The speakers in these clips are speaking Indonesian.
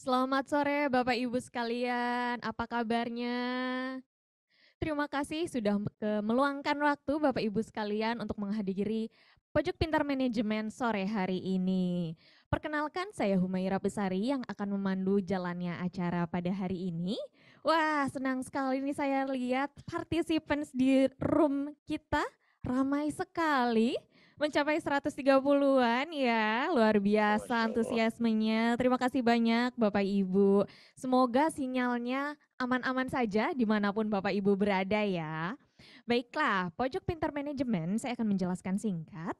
Selamat sore Bapak Ibu sekalian, apa kabarnya? Terima kasih sudah meluangkan waktu Bapak Ibu sekalian untuk menghadiri Pojok Pintar Manajemen sore hari ini. Perkenalkan saya Humaira Besari yang akan memandu jalannya acara pada hari ini. Wah, senang sekali nih saya lihat participants di room kita ramai sekali. Mencapai 130-an ya, luar biasa Masya Allah. antusiasmenya. Terima kasih banyak Bapak Ibu. Semoga sinyalnya aman-aman saja dimanapun Bapak Ibu berada ya. Baiklah, Pojok Pintar Manajemen, saya akan menjelaskan singkat,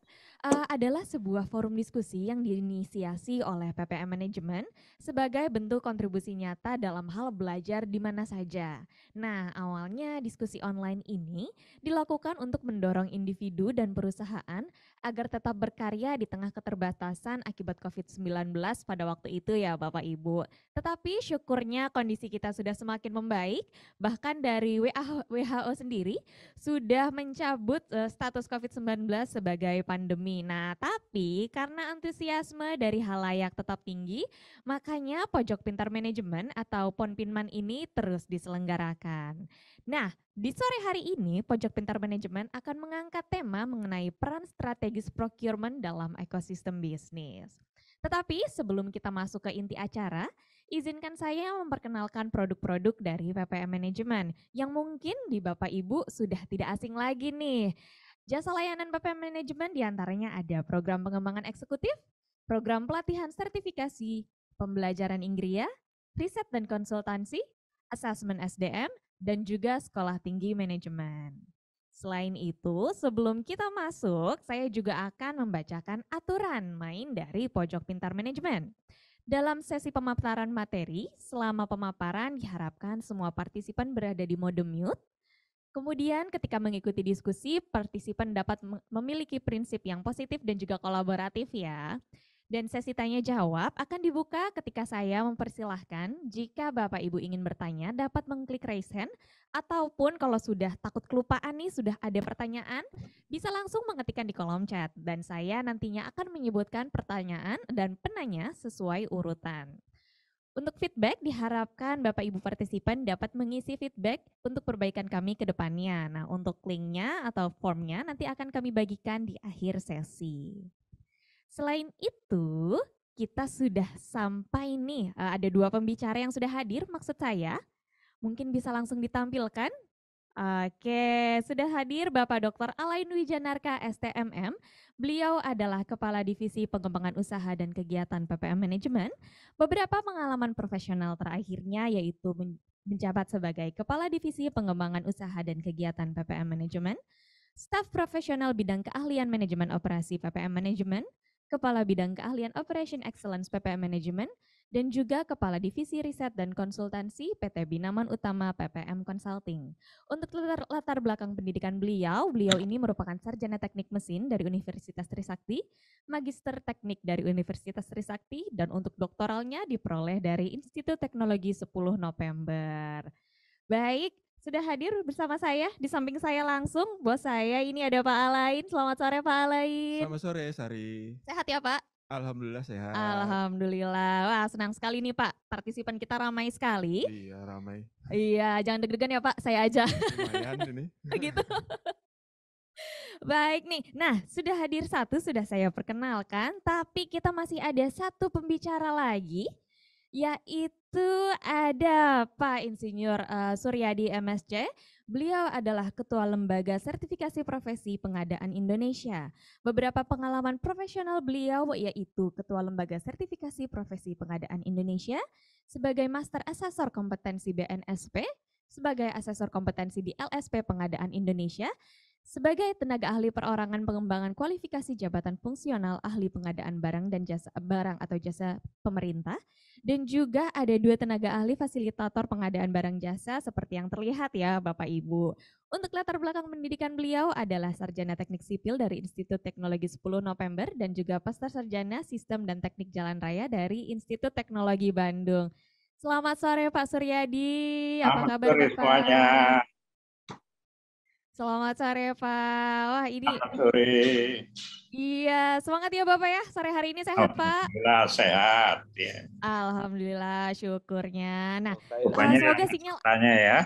adalah sebuah forum diskusi yang diinisiasi oleh PPM Manajemen sebagai bentuk kontribusi nyata dalam hal belajar di mana saja. Nah, awalnya diskusi online ini dilakukan untuk mendorong individu dan perusahaan agar tetap berkarya di tengah keterbatasan akibat COVID-19 pada waktu itu ya Bapak Ibu. Tetapi syukurnya kondisi kita sudah semakin membaik, bahkan dari WHO sendiri sudah mencabut status COVID-19 sebagai pandemi. Nah, tapi karena antusiasme dari halayak tetap tinggi, makanya Pojok Pintar Manajemen atau Ponpinman ini terus diselenggarakan. Nah, di sore hari ini, Pojok Pintar Manajemen akan mengangkat tema mengenai peran strategis procurement dalam ekosistem bisnis. Tetapi sebelum kita masuk ke inti acara, izinkan saya memperkenalkan produk-produk dari PPM Manajemen yang mungkin di Bapak Ibu sudah tidak asing lagi nih. Jasa layanan PPM Manajemen diantaranya ada program pengembangan eksekutif, program pelatihan sertifikasi, pembelajaran Inggria, riset dan konsultansi, asesmen SDM, dan juga sekolah tinggi manajemen. Selain itu, sebelum kita masuk, saya juga akan membacakan aturan main dari Pojok Pintar Manajemen. Dalam sesi pemaparan materi, selama pemaparan diharapkan semua partisipan berada di mode mute. Kemudian ketika mengikuti diskusi, partisipan dapat memiliki prinsip yang positif dan juga kolaboratif ya. Dan sesi tanya jawab akan dibuka ketika saya mempersilahkan jika Bapak Ibu ingin bertanya dapat mengklik raise hand ataupun kalau sudah takut kelupaan nih sudah ada pertanyaan bisa langsung mengetikkan di kolom chat dan saya nantinya akan menyebutkan pertanyaan dan penanya sesuai urutan. Untuk feedback diharapkan Bapak Ibu partisipan dapat mengisi feedback untuk perbaikan kami ke depannya. Nah, untuk linknya atau formnya nanti akan kami bagikan di akhir sesi. Selain itu, kita sudah sampai nih, ada 2 pembicara yang sudah hadir maksud saya. Mungkin bisa langsung ditampilkan. Oke, sudah hadir Bapak Dr. Alain Wijanarka STMM. Beliau adalah Kepala Divisi Pengembangan Usaha dan Kegiatan PPM Manajemen. Beberapa pengalaman profesional terakhirnya yaitu menjabat sebagai Kepala Divisi Pengembangan Usaha dan Kegiatan PPM Manajemen, staf profesional bidang keahlian manajemen operasi PPM Manajemen, Kepala Bidang Keahlian Operation Excellence PPM Manajemen, dan juga Kepala Divisi Riset dan Konsultansi PT Binaman Utama PPM Consulting. Untuk latar belakang pendidikan beliau ini merupakan sarjana teknik mesin dari Universitas Trisakti, magister teknik dari Universitas Trisakti, dan untuk doktoralnya diperoleh dari Institut Teknologi 10 November. Baik, sudah hadir bersama saya, di samping saya langsung, bos saya ini ada Pak Alain. Selamat sore Pak Alain. Selamat sore, Sari. Sehat ya Pak? Alhamdulillah sehat. Alhamdulillah. Wah, senang sekali nih Pak. Partisipan kita ramai sekali. Iya, ramai. Iya, jangan deg-degan ya Pak, saya aja. Lumayan ini. Gitu. Baik nih. Nah, sudah hadir satu sudah saya perkenalkan, tapi kita masih ada satu pembicara lagi, yaitu ada Pak Insinyur Suryadi MSc. Beliau adalah Ketua Lembaga Sertifikasi Profesi Pengadaan Indonesia. Beberapa pengalaman profesional beliau yaitu Ketua Lembaga Sertifikasi Profesi Pengadaan Indonesia, sebagai Master Asesor Kompetensi BNSP, sebagai Asesor Kompetensi di LSP Pengadaan Indonesia, sebagai tenaga ahli perorangan pengembangan kualifikasi jabatan fungsional ahli pengadaan barang dan jasa barang atau jasa pemerintah, dan juga ada 2 tenaga ahli fasilitator pengadaan barang jasa seperti yang terlihat ya Bapak Ibu. Untuk latar belakang pendidikan beliau adalah sarjana teknik sipil dari Institut Teknologi 10 November dan juga Pasca Sarjana Sistem dan Teknik Jalan Raya dari Institut Teknologi Bandung. Selamat sore Pak Suryadi, apa Selamat kabar sore semuanya. Bapak? Selamat sore, Pak. Wah, ini Selamat sore. iya, semangat ya Bapak ya, sore hari ini sehat, Pak? Alhamdulillah sehat ya. Alhamdulillah, syukurnya. Nah, Rupanya semoga sinyal tanya ya.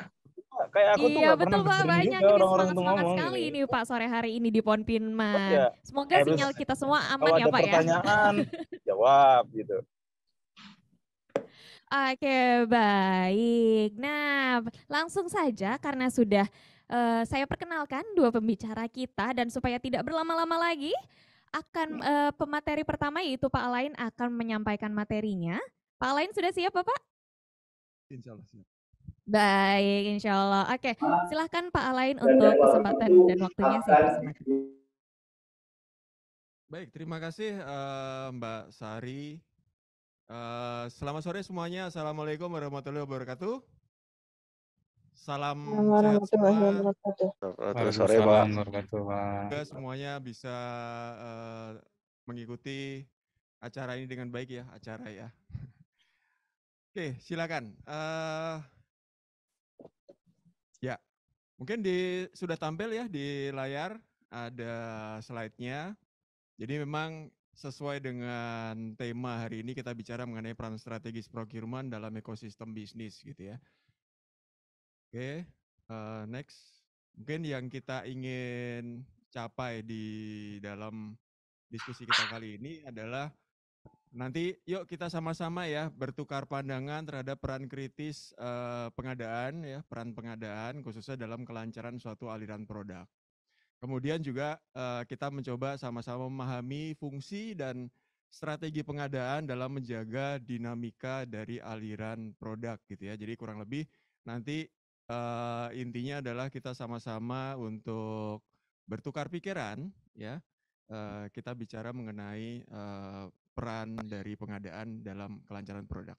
Kayak aku tuh iya nggak pernah betul Pak, dengerin banyak juga ini orang-orang tuh semangat-semangat ngomong sekali gini. ini Pak sore hari ini di Ponpinman. Ya, Semoga harus sinyal kita semua aman kalau ya ada Pak ya. pertanyaan jawab gitu. Oke, baik. Nah, langsung saja karena sudah saya perkenalkan dua pembicara kita dan supaya tidak berlama-lama lagi akan pemateri pertama yaitu Pak Alain akan menyampaikan materinya. Pak Alain sudah siap Bapak? Insya Allah siap. Baik, insya Allah. Oke, silahkan Pak Alain untuk kesempatan dan waktunya saya persilakan. Baik, terima kasih Mbak Sari. Selamat sore semuanya. Assalamualaikum warahmatullahi wabarakatuh. Salam sehat semua. Selamat sore Pak. Semoga semuanya bisa mengikuti acara ini dengan baik ya, acara ya. Oke, silakan. Ya, mungkin sudah tampil ya di layar, ada slide-nya. Jadi memang sesuai dengan tema hari ini kita bicara mengenai peran strategis procurement dalam ekosistem bisnis gitu ya. Oke, next. Mungkin yang kita ingin capai di dalam diskusi kita kali ini adalah nanti yuk kita sama-sama ya bertukar pandangan terhadap peran kritis pengadaan ya, peran pengadaan khususnya dalam kelancaran suatu aliran produk. Kemudian juga kita mencoba sama-sama memahami fungsi dan strategi pengadaan dalam menjaga dinamika dari aliran produk gitu ya. Jadi kurang lebih nanti intinya adalah kita sama-sama untuk bertukar pikiran ya. Kita bicara mengenai peran dari pengadaan dalam kelancaran produk.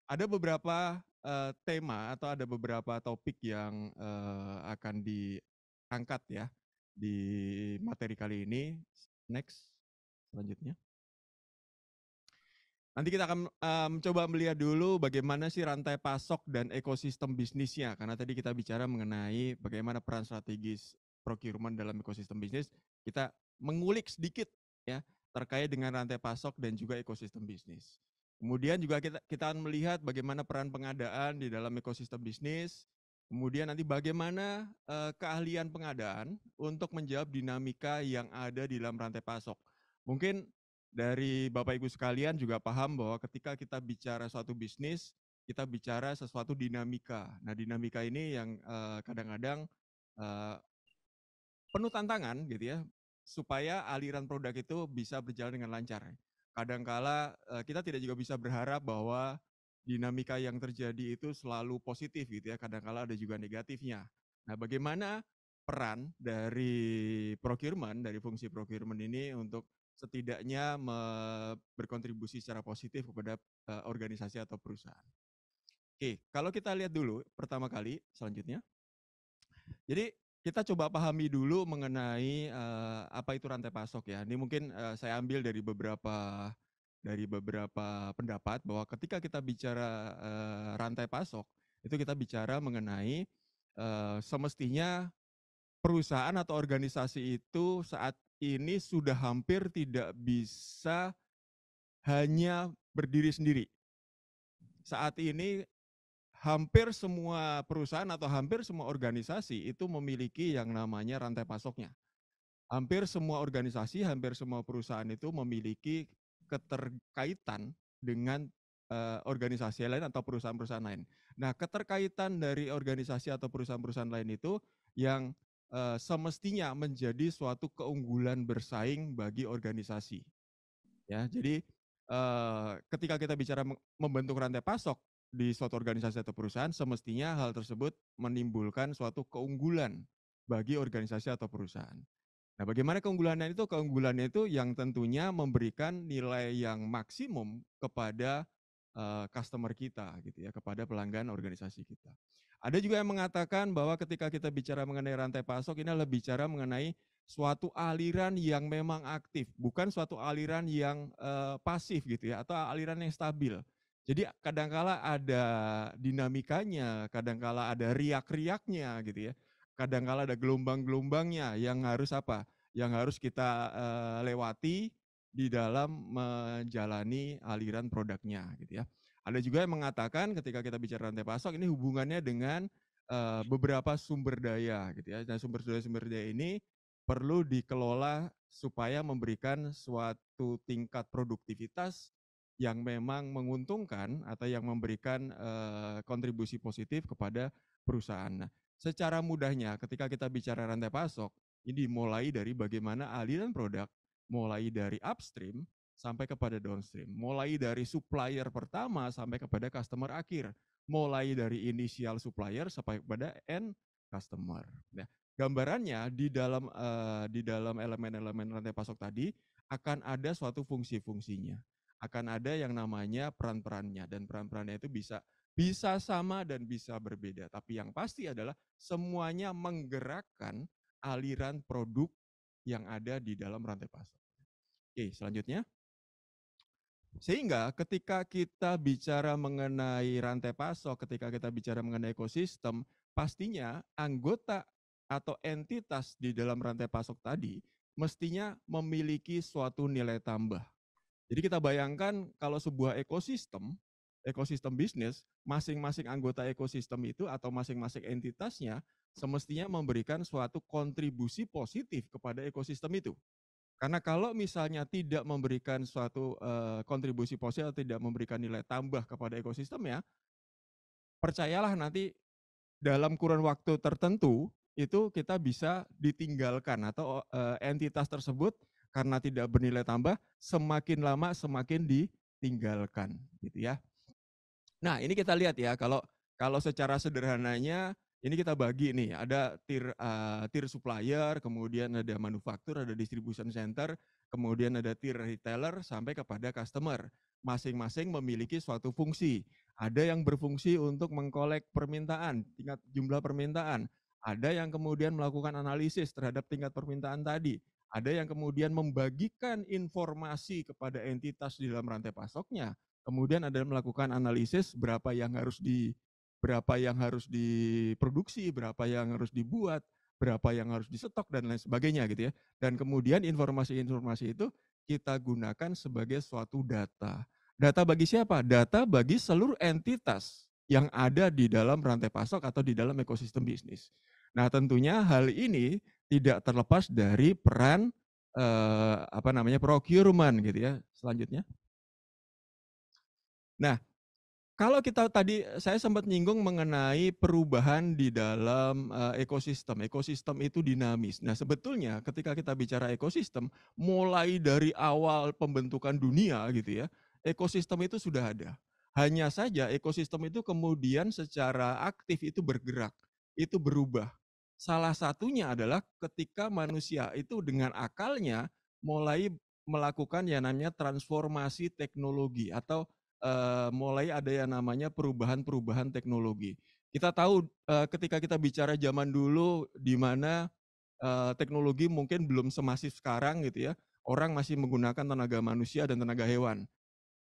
Ada beberapa tema atau ada beberapa topik yang akan diangkat ya di materi kali ini. Next, selanjutnya. Nanti kita akan mencoba melihat dulu bagaimana sih rantai pasok dan ekosistem bisnisnya. Karena tadi kita bicara mengenai bagaimana peran strategis procurement dalam ekosistem bisnis. Kita mengulik sedikit ya terkait dengan rantai pasok dan juga ekosistem bisnis. Kemudian juga kita akan melihat bagaimana peran pengadaan di dalam ekosistem bisnis. Kemudian nanti bagaimana keahlian pengadaan untuk menjawab dinamika yang ada di dalam rantai pasok. Mungkin dari Bapak Ibu sekalian juga paham bahwa ketika kita bicara suatu bisnis, kita bicara sesuatu dinamika. Nah, dinamika ini yang kadang-kadang penuh tantangan gitu ya, supaya aliran produk itu bisa berjalan dengan lancar. Kadangkala kita tidak juga bisa berharap bahwa dinamika yang terjadi itu selalu positif gitu ya, kadangkala ada juga negatifnya. Nah, bagaimana peran dari procurement, dari fungsi procurement ini untuk setidaknya berkontribusi secara positif kepada organisasi atau perusahaan. Oke, kalau kita lihat dulu pertama kali selanjutnya. Jadi kita coba pahami dulu mengenai apa itu rantai pasok ya. Ini mungkin saya ambil dari beberapa pendapat bahwa ketika kita bicara rantai pasok, itu kita bicara mengenai semestinya perusahaan atau organisasi itu saat ini sudah hampir tidak bisa hanya berdiri sendiri. Saat ini hampir semua perusahaan atau hampir semua organisasi itu memiliki yang namanya rantai pasoknya. Hampir semua organisasi, hampir semua perusahaan itu memiliki keterkaitan dengan organisasi lain atau perusahaan-perusahaan lain. Nah, keterkaitan dari organisasi atau perusahaan-perusahaan lain itu yang semestinya menjadi suatu keunggulan bersaing bagi organisasi. Ya, jadi ketika kita bicara membentuk rantai pasok di suatu organisasi atau perusahaan, semestinya hal tersebut menimbulkan suatu keunggulan bagi organisasi atau perusahaan. Nah, bagaimana keunggulannya itu? Keunggulannya itu yang tentunya memberikan nilai yang maksimum kepada customer kita gitu ya, kepada pelanggan organisasi kita. Ada juga yang mengatakan bahwa ketika kita bicara mengenai rantai pasok, ini adalah bicara mengenai suatu aliran yang memang aktif, bukan suatu aliran yang pasif gitu ya, atau aliran yang stabil. Jadi kadangkala ada dinamikanya, kadangkala ada riak-riaknya gitu ya. kadangkala ada gelombang-gelombangnya yang harus apa? Yang harus kita lewati di dalam menjalani aliran produknya gitu ya. Ada juga yang mengatakan ketika kita bicara rantai pasok ini hubungannya dengan beberapa sumber daya gitu ya. Dan sumber daya ini perlu dikelola supaya memberikan suatu tingkat produktivitas yang memang menguntungkan atau yang memberikan kontribusi positif kepada perusahaan. Nah, secara mudahnya ketika kita bicara rantai pasok, ini dimulai dari bagaimana aliran produk, mulai dari upstream sampai kepada downstream, mulai dari supplier pertama sampai kepada customer akhir, mulai dari initial supplier sampai kepada end customer. Nah, gambarannya di dalam elemen-elemen rantai pasok tadi akan ada suatu fungsi-fungsinya, akan ada yang namanya peran-perannya, dan peran-perannya itu bisa sama dan bisa berbeda, tapi yang pasti adalah semuanya menggerakkan aliran produk yang ada di dalam rantai pasok. Oke, selanjutnya. Sehingga ketika kita bicara mengenai rantai pasok, ketika kita bicara mengenai ekosistem, pastinya anggota atau entitas di dalam rantai pasok tadi mestinya memiliki suatu nilai tambah. Jadi kita bayangkan kalau sebuah ekosistem bisnis, masing-masing anggota ekosistem itu atau masing-masing entitasnya semestinya memberikan suatu kontribusi positif kepada ekosistem itu. Karena kalau misalnya tidak memberikan suatu kontribusi positif atau tidak memberikan nilai tambah kepada ekosistemnya, percayalah nanti dalam kurun waktu tertentu itu kita bisa ditinggalkan atau entitas tersebut karena tidak bernilai tambah semakin lama semakin ditinggalkan gitu ya. Nah, ini kita lihat ya, kalau secara sederhananya ini kita bagi nih, ada tier supplier, kemudian ada manufaktur, ada distribution center, kemudian ada tier retailer sampai kepada customer. Masing-masing memiliki suatu fungsi. Ada yang berfungsi untuk mengkolek permintaan, tingkat jumlah permintaan. Ada yang kemudian melakukan analisis terhadap tingkat permintaan tadi. Ada yang kemudian membagikan informasi kepada entitas di dalam rantai pasoknya. Kemudian ada melakukan analisis berapa yang harus diproduksi, berapa yang harus dibuat, berapa yang harus disetok dan lain sebagainya gitu ya. Dan kemudian informasi-informasi itu kita gunakan sebagai suatu data. Data bagi siapa? Data bagi seluruh entitas yang ada di dalam rantai pasok atau di dalam ekosistem bisnis. Nah, tentunya hal ini tidak terlepas dari peran procurement gitu ya. Selanjutnya. Nah, kalau kita tadi saya sempat nyinggung mengenai perubahan di dalam ekosistem. Ekosistem itu dinamis. Nah, sebetulnya ketika kita bicara ekosistem, mulai dari awal pembentukan dunia gitu ya, ekosistem itu sudah ada. Hanya saja ekosistem itu kemudian secara aktif itu bergerak, itu berubah. Salah satunya adalah ketika manusia itu dengan akalnya mulai melakukan yang namanya transformasi teknologi atau mulai ada yang namanya perubahan-perubahan teknologi. Kita tahu ketika kita bicara zaman dulu di mana teknologi mungkin belum semasif sekarang gitu ya, orang masih menggunakan tenaga manusia dan tenaga hewan.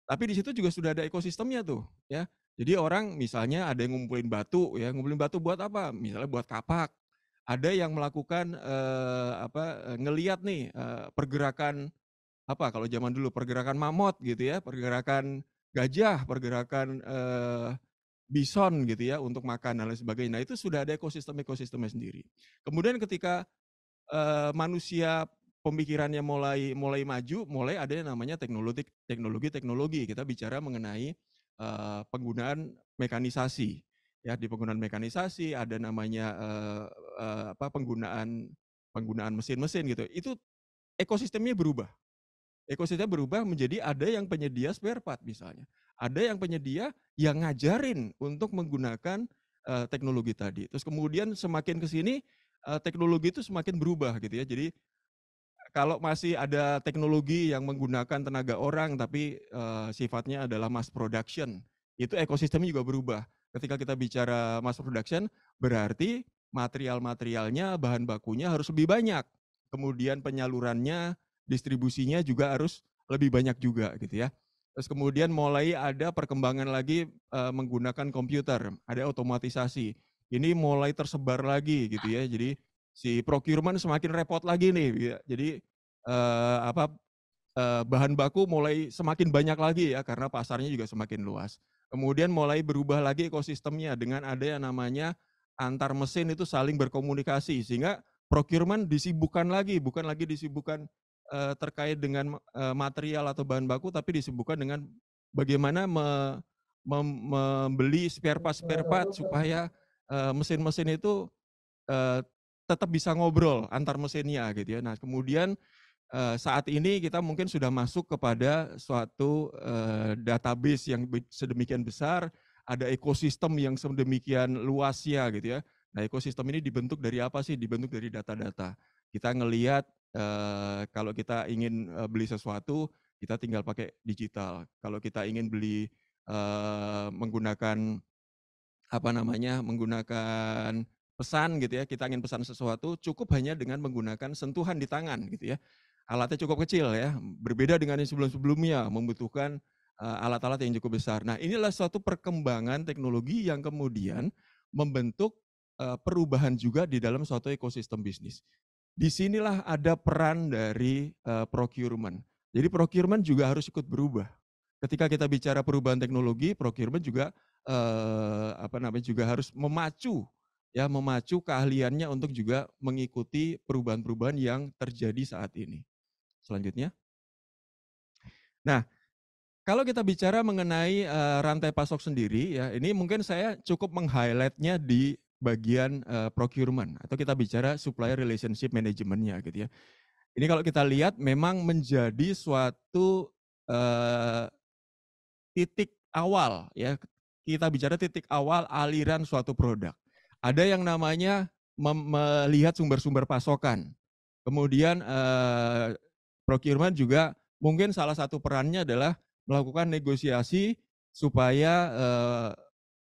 Tapi di situ juga sudah ada ekosistemnya tuh ya. Jadi orang misalnya ada yang ngumpulin batu ya, ngumpulin batu buat apa? Misalnya buat kapak. Ada yang melakukan ngelihat nih pergerakan kalau zaman dulu pergerakan mamut gitu ya, pergerakan gajah, pergerakan bison gitu ya untuk makan dan lain sebagainya. Nah, itu sudah ada ekosistemnya sendiri. Kemudian ketika manusia pemikirannya mulai maju, mulai ada yang namanya teknologi. Kita bicara mengenai penggunaan mekanisasi. Ya, di penggunaan mekanisasi ada namanya penggunaan mesin-mesin gitu. Itu ekosistemnya berubah. Ekosistem berubah menjadi ada yang penyedia spare part misalnya. Ada yang penyedia yang ngajarin untuk menggunakan teknologi tadi. Terus kemudian semakin ke sini teknologi itu semakin berubah gitu ya. Jadi kalau masih ada teknologi yang menggunakan tenaga orang tapi sifatnya adalah mass production, itu ekosistemnya juga berubah. Ketika kita bicara mass production berarti material-materialnya, bahan bakunya harus lebih banyak. Kemudian penyalurannya, distribusinya juga harus lebih banyak juga gitu ya. Terus kemudian mulai ada perkembangan lagi menggunakan komputer, ada otomatisasi. ini mulai tersebar lagi gitu ya. Jadi si procurement semakin repot lagi nih ya. Jadi bahan baku mulai semakin banyak lagi ya karena pasarnya juga semakin luas. Kemudian mulai berubah lagi ekosistemnya dengan ada yang namanya antar mesin itu saling berkomunikasi sehingga procurement disibukkan lagi, bukan lagi disibukkan terkait dengan material atau bahan baku, tapi disibukkan dengan bagaimana membeli spare part supaya mesin-mesin itu tetap bisa ngobrol antar mesinnya gitu ya. Nah kemudian saat ini kita mungkin sudah masuk kepada suatu database yang sedemikian besar, ada ekosistem yang sedemikian luasnya gitu ya. Nah ekosistem ini dibentuk dari apa sih? Dibentuk dari data-data. Kita ngelihat kalau kita ingin beli sesuatu, kita tinggal pakai digital. Kalau kita ingin beli menggunakan menggunakan pesan gitu ya, kita ingin pesan sesuatu cukup hanya dengan menggunakan sentuhan di tangan gitu ya. Alatnya cukup kecil ya, berbeda dengan yang sebelum-sebelumnya membutuhkan alat-alat yang cukup besar. Nah, inilah suatu perkembangan teknologi yang kemudian membentuk perubahan juga di dalam suatu ekosistem bisnis. Disinilah ada peran dari procurement. Jadi procurement juga harus ikut berubah. Ketika kita bicara perubahan teknologi, procurement juga juga harus memacu keahliannya untuk juga mengikuti perubahan-perubahan yang terjadi saat ini. Selanjutnya. Nah, kalau kita bicara mengenai rantai pasok sendiri ya, ini mungkin saya cukup meng-highlight-nya di bagian procurement atau kita bicara supplier relationship management-nya gitu ya. Ini kalau kita lihat memang menjadi suatu titik awal ya. Kita bicara titik awal aliran suatu produk. Ada yang namanya melihat sumber-sumber pasokan. Kemudian procurement juga mungkin salah satu perannya adalah melakukan negosiasi supaya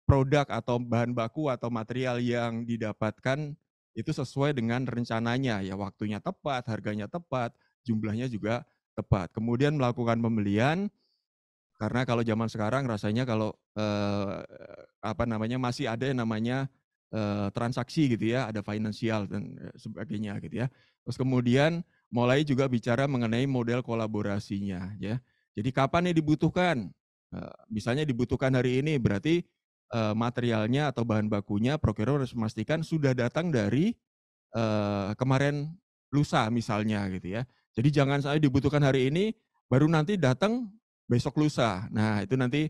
produk atau bahan baku atau material yang didapatkan itu sesuai dengan rencananya ya, waktunya tepat, harganya tepat, jumlahnya juga tepat. Kemudian melakukan pembelian karena kalau zaman sekarang rasanya kalau masih ada yang namanya transaksi gitu ya, ada finansial dan sebagainya gitu ya. Terus kemudian mulai juga bicara mengenai model kolaborasinya ya. Jadi kapan yang dibutuhkan? Misalnya dibutuhkan hari ini berarti materialnya atau bahan bakunya procurement harus memastikan sudah datang dari kemarin lusa misalnya gitu ya. Jadi jangan sampai dibutuhkan hari ini baru nanti datang besok lusa. Nah, itu nanti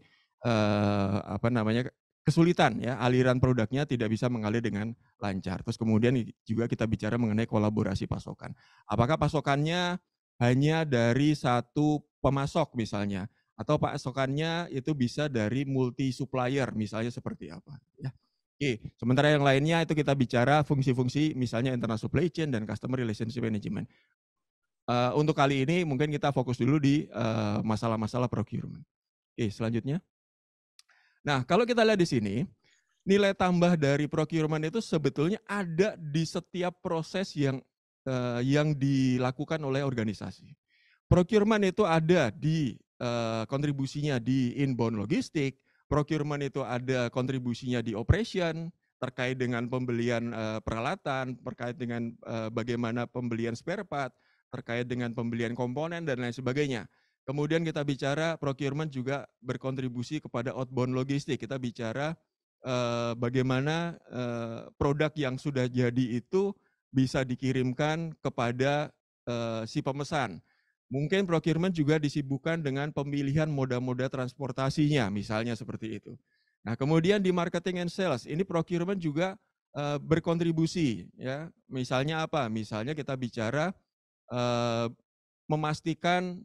kesulitan ya, aliran produknya tidak bisa mengalir dengan lancar. Terus kemudian juga kita bicara mengenai kolaborasi pasokan. Apakah pasokannya hanya dari satu pemasok misalnya atau pasokannya itu bisa dari multi supplier misalnya seperti apa ya. Oke, sementara yang lainnya itu kita bicara fungsi-fungsi misalnya internal supply chain dan customer relationship management. Untuk kali ini mungkin kita fokus dulu di masalah-masalah procurement. Oke, selanjutnya. Nah, kalau kita lihat di sini, nilai tambah dari procurement itu sebetulnya ada di setiap proses yang dilakukan oleh organisasi. Procurement itu ada di kontribusinya di inbound logistik, procurement itu ada kontribusinya di operation, terkait dengan pembelian peralatan, terkait dengan bagaimana pembelian spare part, terkait dengan pembelian komponen dan lain sebagainya. Kemudian kita bicara procurement juga berkontribusi kepada outbound logistik. Kita bicara bagaimana produk yang sudah jadi itu bisa dikirimkan kepada si pemesan. Mungkin procurement juga disibukkan dengan pemilihan moda-moda transportasinya, misalnya seperti itu. Nah, kemudian di marketing and sales, ini procurement juga berkontribusi ya. Misalnya apa? Misalnya kita bicara memastikan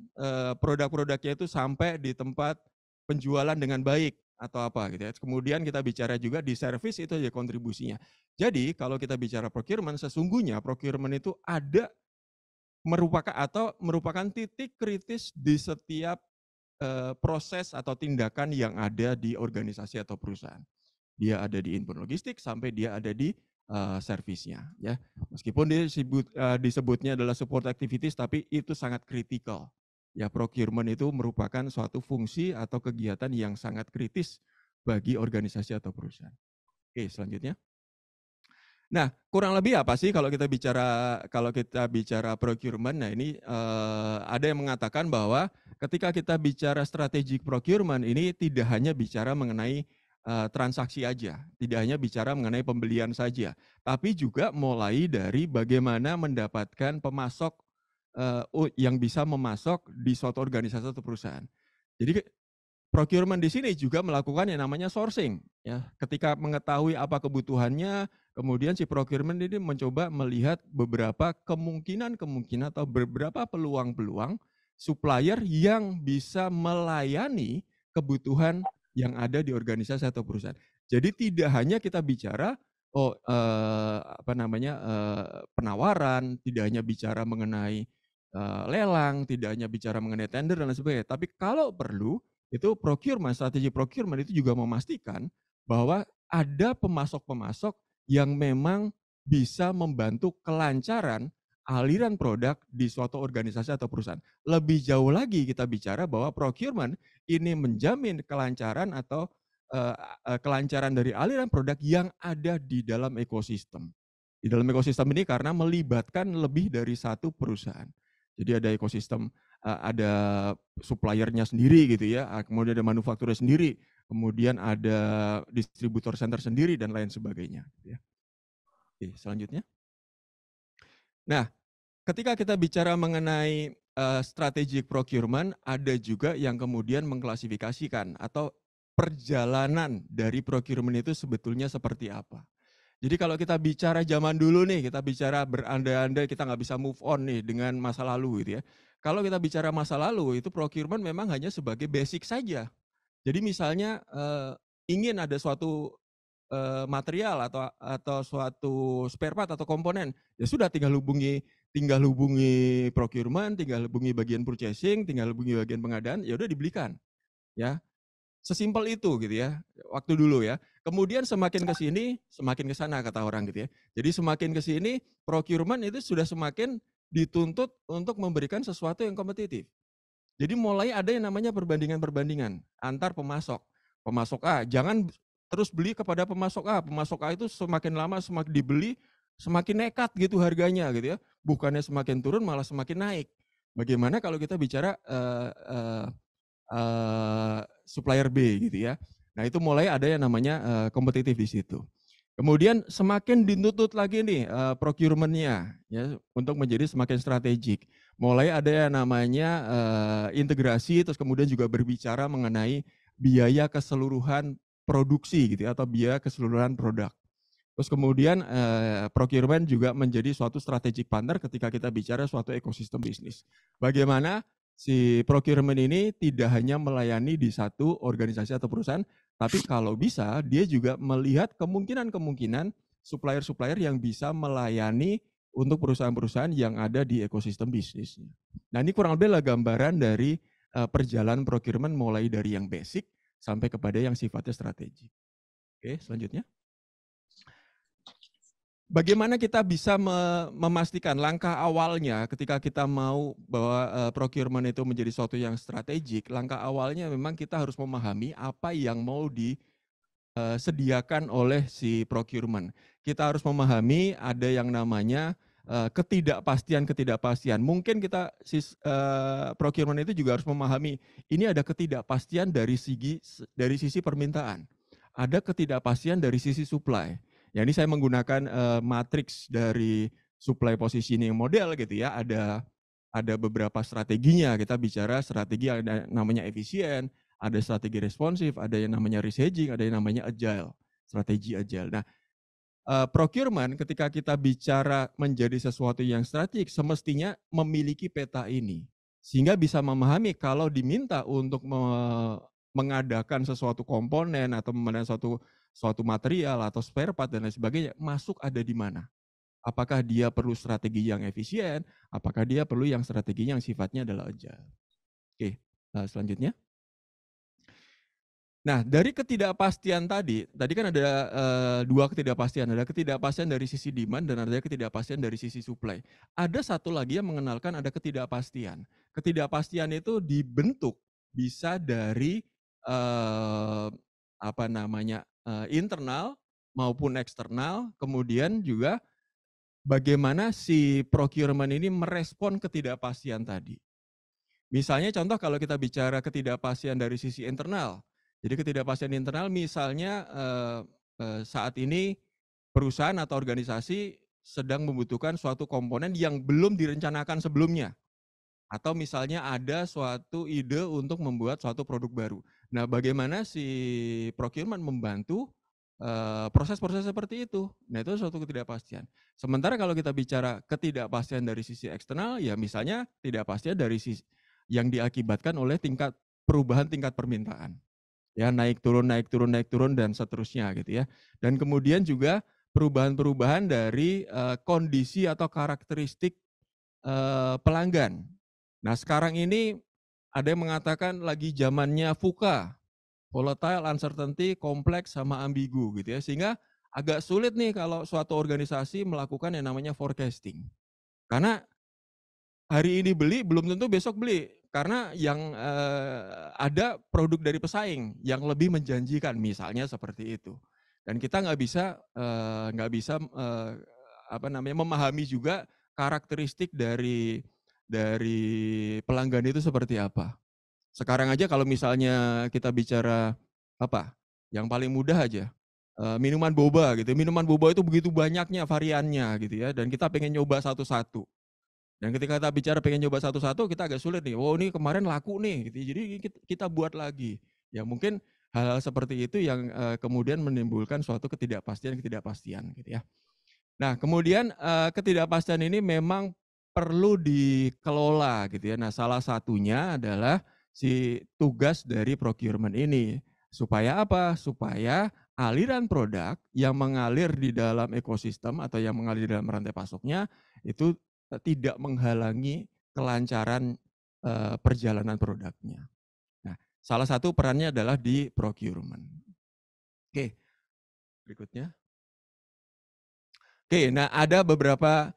produk-produknya itu sampai di tempat penjualan dengan baik atau apa gitu ya. Kemudian kita bicara juga di service itu ya kontribusinya. Jadi kalau kita bicara procurement, sesungguhnya procurement itu merupakan titik kritis di setiap proses atau tindakan yang ada di organisasi atau perusahaan. Dia ada di inbound logistik sampai dia ada di servisnya ya. Meskipun disebutnya adalah support activities tapi itu sangat kritikal. Ya, procurement itu merupakan suatu fungsi atau kegiatan yang sangat kritis bagi organisasi atau perusahaan. Oke, selanjutnya. Nah, kurang lebih apa sih kalau kita bicara procurement? Nah, ini ada yang mengatakan bahwa ketika kita bicara strategic procurement ini tidak hanya bicara mengenai transaksi aja, tidak hanya bicara mengenai pembelian saja, tapi juga mulai dari bagaimana mendapatkan pemasok yang bisa memasok di suatu organisasi atau perusahaan. Jadi procurement di sini juga melakukan yang namanya sourcing, ya. Ketika mengetahui apa kebutuhannya, kemudian si procurement ini mencoba melihat beberapa kemungkinan atau beberapa peluang-peluang supplier yang bisa melayani kebutuhan yang ada di organisasi atau perusahaan. Jadi tidak hanya kita bicara penawaran, tidak hanya bicara mengenai lelang, tidak hanya bicara mengenai tender dan lain sebagainya, tapi kalau perlu itu strategi procurement itu juga memastikan bahwa ada pemasok-pemasok yang memang bisa membantu kelancaran aliran produk di suatu organisasi atau perusahaan. Lebih jauh lagi kita bicara bahwa procurement ini menjamin kelancaran atau kelancaran dari aliran produk yang ada di dalam ekosistem. Di dalam ekosistem ini karena melibatkan lebih dari satu perusahaan. Jadi ada ekosistem, ada suppliernya sendiri gitu ya, kemudian ada manufakturnya sendiri, kemudian ada distributor center sendiri dan lain sebagainya. Gitu ya. Oke, selanjutnya. Nah, ketika kita bicara mengenai strategic procurement, ada juga yang kemudian mengklasifikasikan atau perjalanan dari procurement itu sebetulnya seperti apa. Jadi kalau kita bicara zaman dulu nih, kita bicara berandai-andai kita nggak bisa move on nih dengan masa lalu gitu ya. Kalau kita bicara masa lalu, itu procurement memang hanya sebagai basic saja. Jadi misalnya ingin ada suatu material atau suatu spare part atau komponen, ya sudah tinggal hubungi procurement, tinggal hubungi bagian purchasing, tinggal hubungi bagian pengadaan, ya udah dibelikan. Ya, sesimpel itu gitu ya, waktu dulu ya. Kemudian semakin ke sini, semakin ke sana kata orang gitu ya. Jadi semakin ke sini, procurement itu sudah semakin dituntut untuk memberikan sesuatu yang kompetitif. Jadi mulai ada yang namanya perbandingan-perbandingan antar pemasok. Pemasok A, jangan terus beli kepada pemasok A. Pemasok A itu semakin lama semakin dibeli, semakin nekat gitu harganya gitu ya. Bukannya semakin turun malah semakin naik. Bagaimana kalau kita bicara supplier B gitu ya. Nah itu mulai ada yang namanya kompetitif di situ. Kemudian semakin dituntut lagi nih procurement-nya ya untuk menjadi semakin strategik. Mulai ada yang namanya integrasi, terus kemudian juga berbicara mengenai biaya keseluruhan produksi gitu ya, atau biaya keseluruhan produk. Terus kemudian procurement juga menjadi suatu strategic partner ketika kita bicara suatu ekosistem bisnis. Bagaimana si procurement ini tidak hanya melayani di satu organisasi atau perusahaan, tapi kalau bisa dia juga melihat kemungkinan-kemungkinan supplier-supplier yang bisa melayani untuk perusahaan-perusahaan yang ada di ekosistem bisnisnya. Nah ini kurang lebih adalah gambaran dari perjalanan procurement mulai dari yang basic sampai kepada yang sifatnya strategik. Oke, selanjutnya. Bagaimana kita bisa memastikan langkah awalnya ketika kita mau bahwa procurement itu menjadi suatu yang strategik, langkah awalnya memang kita harus memahami apa yang mau disediakan oleh si procurement. Kita harus memahami ada yang namanya ketidakpastian. Mungkin procurement itu juga harus memahami ini ada ketidakpastian dari sisi permintaan, ada ketidakpastian dari sisi supply. Ya ini saya menggunakan matriks dari supply positioning model gitu ya. Ada beberapa strateginya. Kita bicara strategi ada namanya efisien, ada strategi responsif, ada yang namanya risk hedging, ada yang namanya agile, strategi agile. Nah, procurement ketika kita bicara menjadi sesuatu yang strategik semestinya memiliki peta ini sehingga bisa memahami kalau diminta untuk mengadakan sesuatu komponen atau mengadakan suatu material atau spare part dan lain sebagainya, masuk ada di mana? Apakah dia perlu strategi yang efisien? Apakah dia perlu yang strateginya yang sifatnya adalah agile? Oke, selanjutnya. Nah, dari ketidakpastian tadi kan ada dua ketidakpastian. Ada ketidakpastian dari sisi demand dan ada ketidakpastian dari sisi supply. Ada satu lagi yang mengenalkan ada ketidakpastian. Ketidakpastian itu dibentuk bisa dari internal maupun eksternal, kemudian juga bagaimana si procurement ini merespon ketidakpastian tadi. Misalnya contoh kalau kita bicara ketidakpastian dari sisi internal. Jadi ketidakpastian internal misalnya saat ini perusahaan atau organisasi sedang membutuhkan suatu komponen yang belum direncanakan sebelumnya. Atau misalnya ada suatu ide untuk membuat suatu produk baru. Nah, bagaimana si procurement membantu proses-proses seperti itu. Nah, itu suatu ketidakpastian. Sementara kalau kita bicara ketidakpastian dari sisi eksternal, ya misalnya ketidakpastian dari sisi yang diakibatkan oleh perubahan tingkat permintaan. Ya, naik turun dan seterusnya gitu ya. Dan kemudian juga perubahan-perubahan dari kondisi atau karakteristik pelanggan. Nah, sekarang ini ada yang mengatakan lagi zamannya VUCA, volatile, uncertainty, kompleks, sama ambigu gitu ya. Sehingga agak sulit nih kalau suatu organisasi melakukan yang namanya forecasting. Karena hari ini beli belum tentu besok beli. Karena yang ada produk dari pesaing yang lebih menjanjikan, misalnya seperti itu. Dan kita nggak bisa memahami juga karakteristik dari pelanggan itu seperti apa. Sekarang aja kalau misalnya kita bicara yang paling mudah aja, minuman boba gitu. Minuman boba itu begitu banyaknya variannya gitu ya, dan kita pengen nyoba satu-satu. Dan ketika kita bicara pengen nyoba satu-satu, kita agak sulit nih. Oh, ini kemarin laku nih gitu. Jadi kita buat lagi. Ya mungkin hal-hal seperti itu yang kemudian menimbulkan suatu ketidakpastian gitu ya. Nah, kemudian ketidakpastian ini memang perlu dikelola gitu ya. Nah, salah satunya adalah si tugas dari procurement ini. Supaya apa? Supaya aliran produk yang mengalir di dalam ekosistem atau yang mengalir di dalam rantai pasoknya itu tidak menghalangi kelancaran perjalanan produknya. Nah, salah satu perannya adalah di procurement. Oke, berikutnya. Oke, nah ada beberapa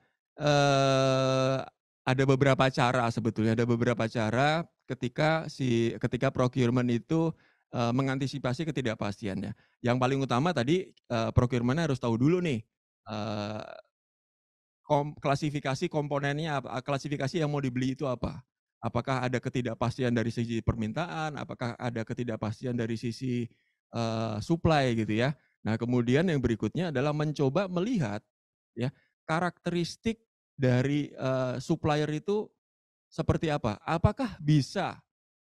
cara sebetulnya, ada beberapa cara ketika procurement itu mengantisipasi ketidakpastiannya. Yang paling utama tadi procurement harus tahu dulu nih klasifikasi komponennya, klasifikasi yang mau dibeli itu apa. Apakah ada ketidakpastian dari sisi permintaan, apakah ada ketidakpastian dari sisi supply gitu ya. Nah, kemudian yang berikutnya adalah mencoba melihat ya karakteristik dari supplier itu seperti apa. Apakah bisa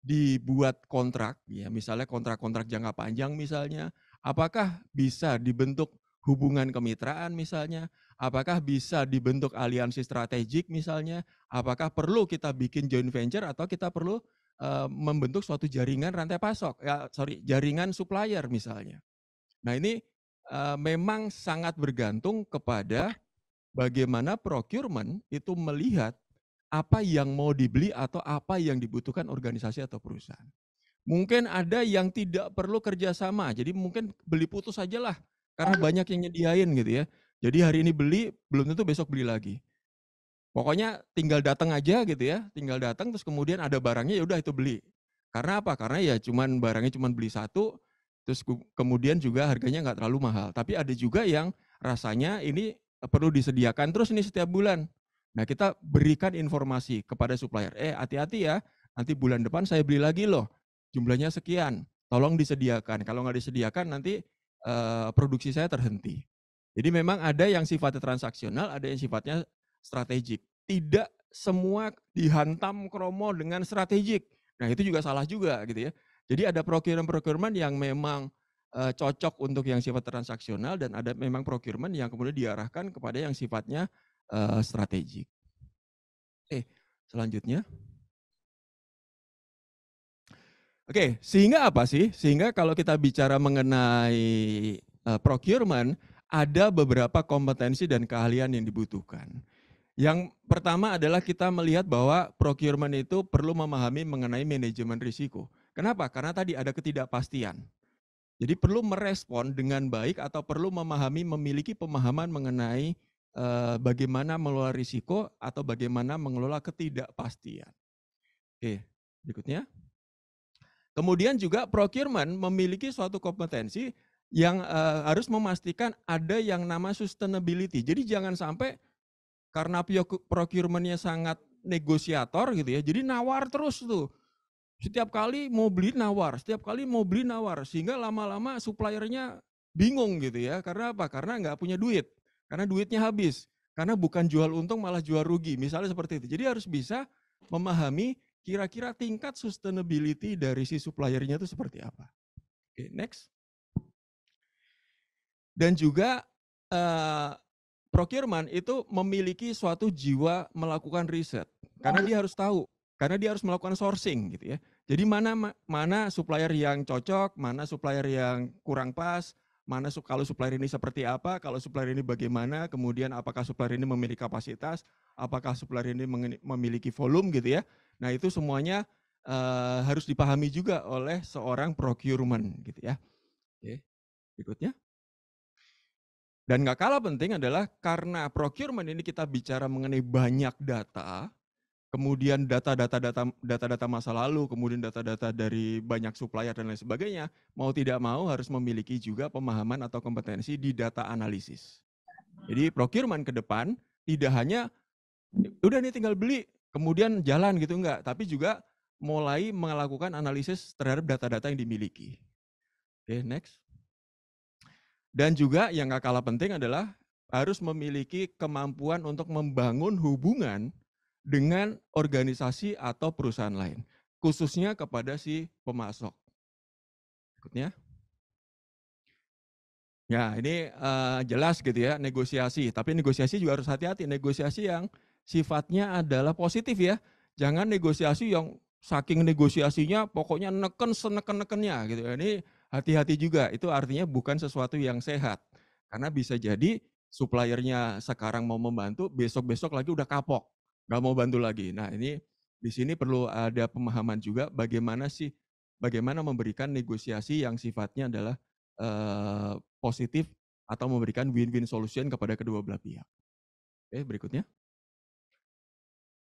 dibuat kontrak ya, misalnya kontrak-kontrak jangka panjang misalnya, apakah bisa dibentuk hubungan kemitraan misalnya, apakah bisa dibentuk aliansi strategik misalnya, apakah perlu kita bikin joint venture atau kita perlu membentuk suatu jaringan rantai pasok, jaringan supplier misalnya. Nah, ini memang sangat bergantung kepada bagaimana procurement itu melihat apa yang mau dibeli atau apa yang dibutuhkan organisasi atau perusahaan. Mungkin ada yang tidak perlu kerjasama, jadi mungkin beli putus saja lah, karena banyak yang nyediain gitu ya. Jadi hari ini beli, belum tentu besok beli lagi. Pokoknya tinggal datang aja gitu ya, tinggal datang terus kemudian ada barangnya ya udah itu beli. Karena apa? Karena ya barangnya cuman beli satu, terus kemudian juga harganya nggak terlalu mahal. Tapi ada juga yang rasanya ini perlu disediakan terus ini setiap bulan. Nah, kita berikan informasi kepada supplier, hati-hati ya, nanti bulan depan saya beli lagi loh, jumlahnya sekian, tolong disediakan. Kalau nggak disediakan nanti produksi saya terhenti. Jadi memang ada yang sifatnya transaksional, ada yang sifatnya strategik. Tidak semua dihantam kromo dengan strategik. Nah, itu juga salah juga gitu ya. Jadi ada procurement yang memang cocok untuk yang sifat transaksional dan ada memang procurement yang kemudian diarahkan kepada yang sifatnya strategik. Selanjutnya. Oke, sehingga apa sih? Sehingga kalau kita bicara mengenai procurement, ada beberapa kompetensi dan keahlian yang dibutuhkan. Yang pertama adalah kita melihat bahwa procurement itu perlu memahami mengenai manajemen risiko. Kenapa? Karena tadi ada ketidakpastian. Jadi perlu merespon dengan baik atau perlu memiliki pemahaman mengenai bagaimana mengelola risiko atau bagaimana mengelola ketidakpastian. Oke, berikutnya. Kemudian juga procurement memiliki suatu kompetensi yang harus memastikan ada yang nama sustainability. Jadi jangan sampai karena procurement-nya sangat negosiator gitu ya, jadi nawar terus tuh. Setiap kali mau beli nawar, setiap kali mau beli nawar, sehingga lama-lama suppliernya bingung gitu ya. Karena apa? Karena nggak punya duit, karena duitnya habis, karena bukan jual untung malah jual rugi, misalnya seperti itu. Jadi harus bisa memahami kira-kira tingkat sustainability dari si suppliernya itu seperti apa. Oke, next. Dan juga procurement itu memiliki suatu jiwa melakukan riset, karena dia harus tahu, karena dia harus melakukan sourcing gitu ya. Jadi mana supplier yang cocok, mana supplier yang kurang pas, mana kalau supplier ini seperti apa, kalau supplier ini bagaimana, kemudian apakah supplier ini memiliki kapasitas, apakah supplier ini memiliki volume gitu ya. Nah itu semuanya harus dipahami juga oleh seorang procurement gitu ya. Oke, berikutnya. Dan nggak kalah penting adalah karena procurement ini kita bicara mengenai banyak data, kemudian data-data masa lalu, kemudian data-data dari banyak supplier dan lain sebagainya, mau tidak mau harus memiliki juga pemahaman atau kompetensi di data analisis. Jadi procurement ke depan tidak hanya udah nih tinggal beli, kemudian jalan gitu enggak, tapi juga mulai melakukan analisis terhadap data-data yang dimiliki. Oke, next. Dan juga yang gak kalah penting adalah harus memiliki kemampuan untuk membangun hubungan dengan organisasi atau perusahaan lain, khususnya kepada si pemasok. Berikutnya. Ya ini jelas gitu ya, negosiasi. Tapi negosiasi juga harus hati-hati, negosiasi yang sifatnya adalah positif ya. Jangan negosiasi yang saking negosiasinya pokoknya neken seneken-nekennya gitu ya. Ini hati-hati juga, itu artinya bukan sesuatu yang sehat. Karena bisa jadi suppliernya sekarang mau membantu, besok-besok lagi udah kapok, nggak mau bantu lagi. Nah ini di sini perlu ada pemahaman juga bagaimana memberikan negosiasi yang sifatnya adalah positif atau memberikan win-win solution kepada kedua belah pihak. Oke, berikutnya.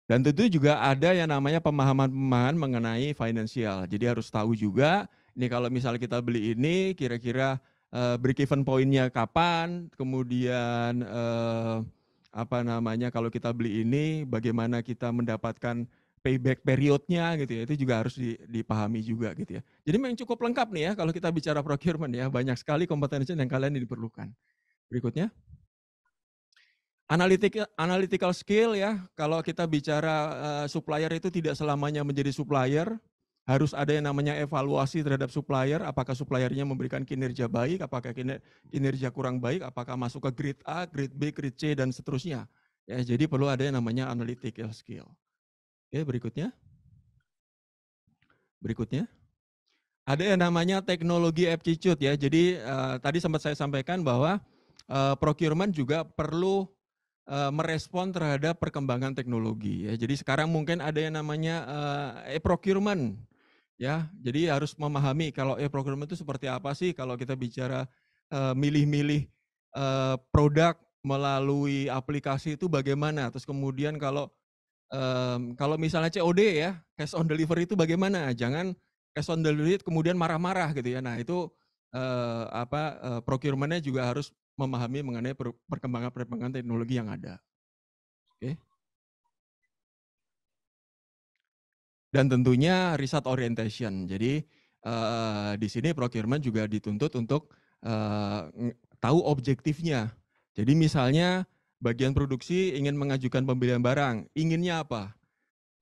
Dan tentu juga ada yang namanya pemahaman-pemahaman mengenai finansial. Jadi harus tahu juga, ini kalau misalnya kita beli ini, kira-kira break-even point-nya kapan, kemudian kalau kita beli ini, bagaimana kita mendapatkan payback periodnya gitu ya, itu juga harus dipahami juga gitu ya. Jadi memang cukup lengkap nih ya kalau kita bicara procurement ya, banyak sekali kompetensi yang kalian diperlukan. Berikutnya. Analytical skill ya, kalau kita bicara supplier itu tidak selamanya menjadi supplier, harus ada yang namanya evaluasi terhadap supplier, apakah suppliernya memberikan kinerja baik, apakah kinerja kurang baik, apakah masuk ke grade A, grade B, grade C, dan seterusnya. Ya, jadi perlu ada yang namanya analytical skill. Oke, berikutnya. Berikutnya. Ada yang namanya teknologi aptitude ya, jadi tadi sempat saya sampaikan bahwa procurement juga perlu merespon terhadap perkembangan teknologi ya. Jadi sekarang mungkin ada yang namanya e-procurement ya. Jadi harus memahami kalau e-procurement itu seperti apa sih kalau kita bicara milih-milih produk melalui aplikasi itu bagaimana. Terus kemudian kalau misalnya COD ya, cash on delivery itu bagaimana? Jangan cash on delivery kemudian marah-marah gitu ya. Nah, itu procurement-nya juga harus memahami mengenai perkembangan teknologi yang ada. Oke. Dan tentunya riset orientation. Jadi di sini procurement juga dituntut untuk tahu objektifnya. Jadi misalnya bagian produksi ingin mengajukan pembelian barang, inginnya apa?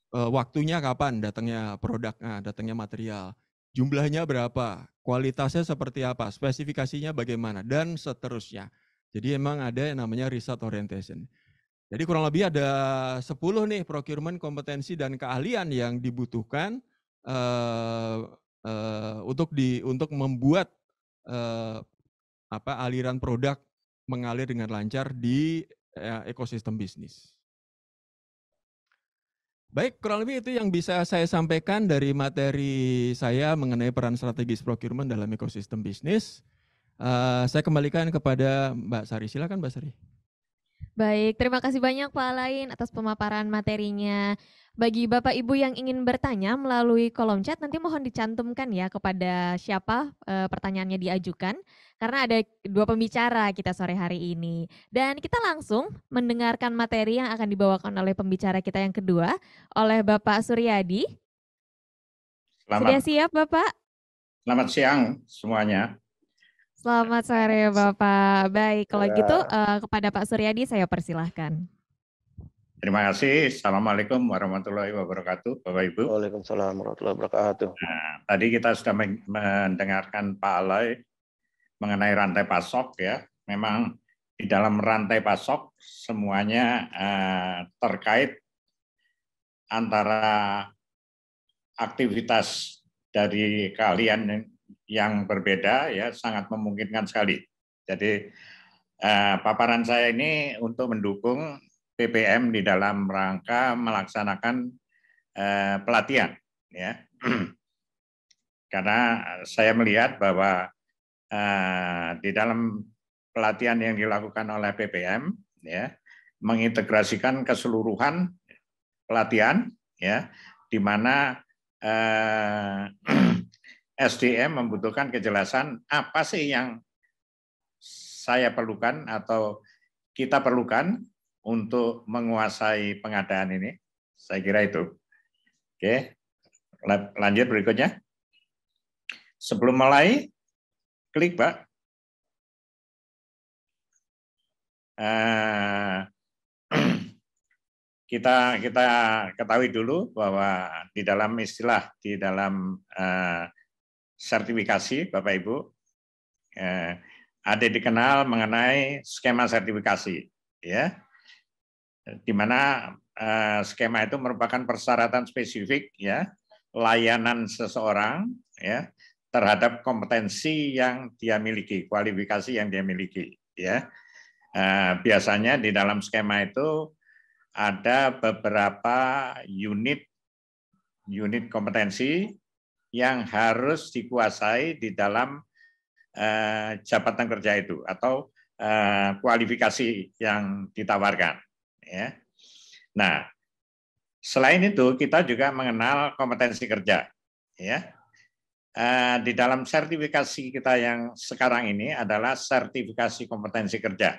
Waktunya kapan datangnya produk, datangnya material, jumlahnya berapa, kualitasnya seperti apa, spesifikasinya bagaimana, dan seterusnya. Jadi emang ada yang namanya riset orientation. Jadi kurang lebih ada 10 nih procurement kompetensi dan keahlian yang dibutuhkan untuk membuat aliran produk mengalir dengan lancar di ekosistem bisnis. Baik, kurang lebih itu yang bisa saya sampaikan dari materi saya mengenai peran strategis procurement dalam ekosistem bisnis. Saya kembalikan kepada Mbak Sari. Silakan Mbak Sari. Baik, terima kasih banyak Pak Alain atas pemaparan materinya. Bagi Bapak Ibu yang ingin bertanya melalui kolom chat nanti mohon dicantumkan ya kepada siapa pertanyaannya diajukan karena ada 2 pembicara kita sore hari ini. Dan kita langsung mendengarkan materi yang akan dibawakan oleh pembicara kita yang kedua oleh Bapak Suryadi. Sudah siap Bapak? Selamat siang semuanya. Selamat sore Bapak. Baik, kalau gitu kepada Pak Suryadi saya persilahkan. Terima kasih. Assalamualaikum warahmatullahi wabarakatuh, Bapak Ibu. Waalaikumsalam warahmatullahi wabarakatuh. Nah, tadi kita sudah mendengarkan Pak Aloy mengenai rantai pasok ya. Memang di dalam rantai pasok semuanya terkait antara aktivitas dari kalian yang berbeda ya, sangat memungkinkan sekali. Jadi paparan saya ini untuk mendukung PPM di dalam rangka melaksanakan pelatihan, ya. Karena saya melihat bahwa di dalam pelatihan yang dilakukan oleh PPM, ya, mengintegrasikan keseluruhan pelatihan, ya, di mana SDM membutuhkan kejelasan apa sih yang saya perlukan atau kita perlukan untuk menguasai pengadaan ini. Saya kira itu. Oke, lanjut berikutnya. Sebelum mulai, klik Pak. Kita ketahui dulu bahwa di dalam istilah, di dalam sertifikasi, Bapak Ibu, ada dikenal mengenai skema sertifikasi, ya, di mana skema itu merupakan persyaratan spesifik, ya, layanan seseorang, ya, terhadap kompetensi yang dia miliki, kualifikasi yang dia miliki, ya. Biasanya di dalam skema itu ada beberapa unit kompetensi yang harus dikuasai di dalam jabatan kerja itu atau kualifikasi yang ditawarkan. Ya. Nah, selain itu kita juga mengenal kompetensi kerja. Ya. Di dalam sertifikasi kita yang sekarang ini adalah sertifikasi kompetensi kerja.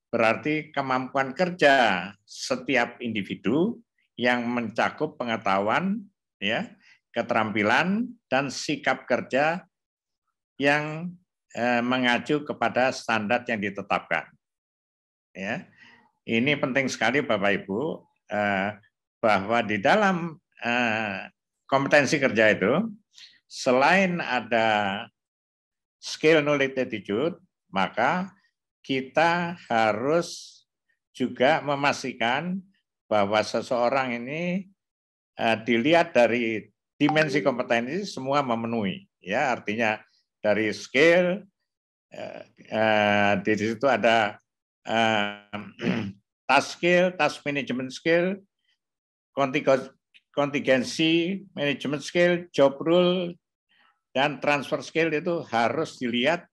Berarti kemampuan kerja setiap individu yang mencakup pengetahuan, ya, keterampilan dan sikap kerja yang mengacu kepada standar yang ditetapkan. Ya, ini penting sekali Bapak Ibu bahwa di dalam kompetensi kerja itu selain ada skill, knowledge, attitude, maka kita harus juga memastikan bahwa seseorang ini dilihat dari dimensi kompetensi semua memenuhi, ya, artinya dari skill, di situ ada task skill, task management skill, kontingensi management skill, job role, dan transfer skill itu harus dilihat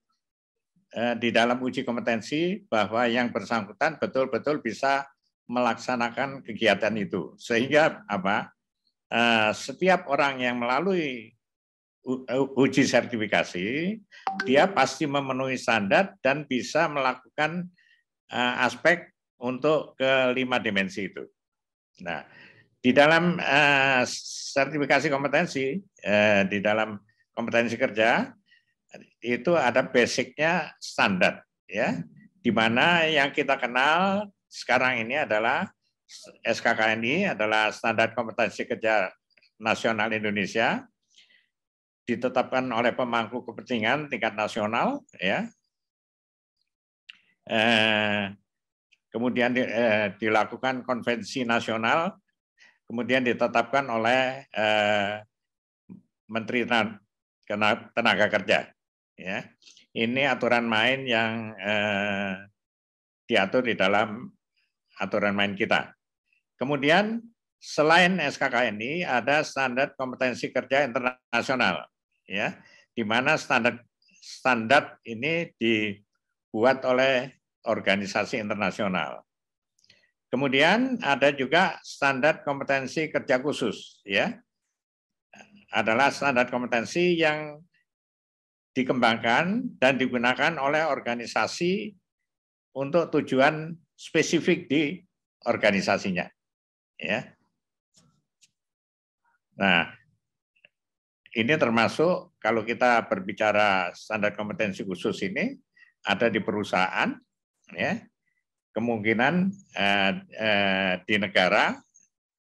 di dalam uji kompetensi bahwa yang bersangkutan betul-betul bisa melaksanakan kegiatan itu. Sehingga apa? Setiap orang yang melalui uji sertifikasi, dia pasti memenuhi standar dan bisa melakukan aspek untuk kelima dimensi itu. Nah, di dalam sertifikasi kompetensi, di dalam kompetensi kerja, itu ada basicnya standar, ya, di mana yang kita kenal sekarang ini adalah SKKNI adalah standar kompetensi kerja nasional Indonesia, ditetapkan oleh pemangku kepentingan tingkat nasional, ya. Kemudian dilakukan konvensi nasional, kemudian ditetapkan oleh Menteri Tenaga Kerja. Ya, ini aturan main yang diatur di dalam aturan main kita. Kemudian selain SKKNI ada standar kompetensi kerja internasional, ya, di mana standar ini dibuat oleh organisasi internasional. Kemudian ada juga standar kompetensi kerja khusus, ya. Adalah standar kompetensi yang dikembangkan dan digunakan oleh organisasi untuk tujuan spesifik di organisasinya, ya. Nah, ini termasuk kalau kita berbicara standar kompetensi khusus ini ada di perusahaan, ya. Kemungkinan di negara,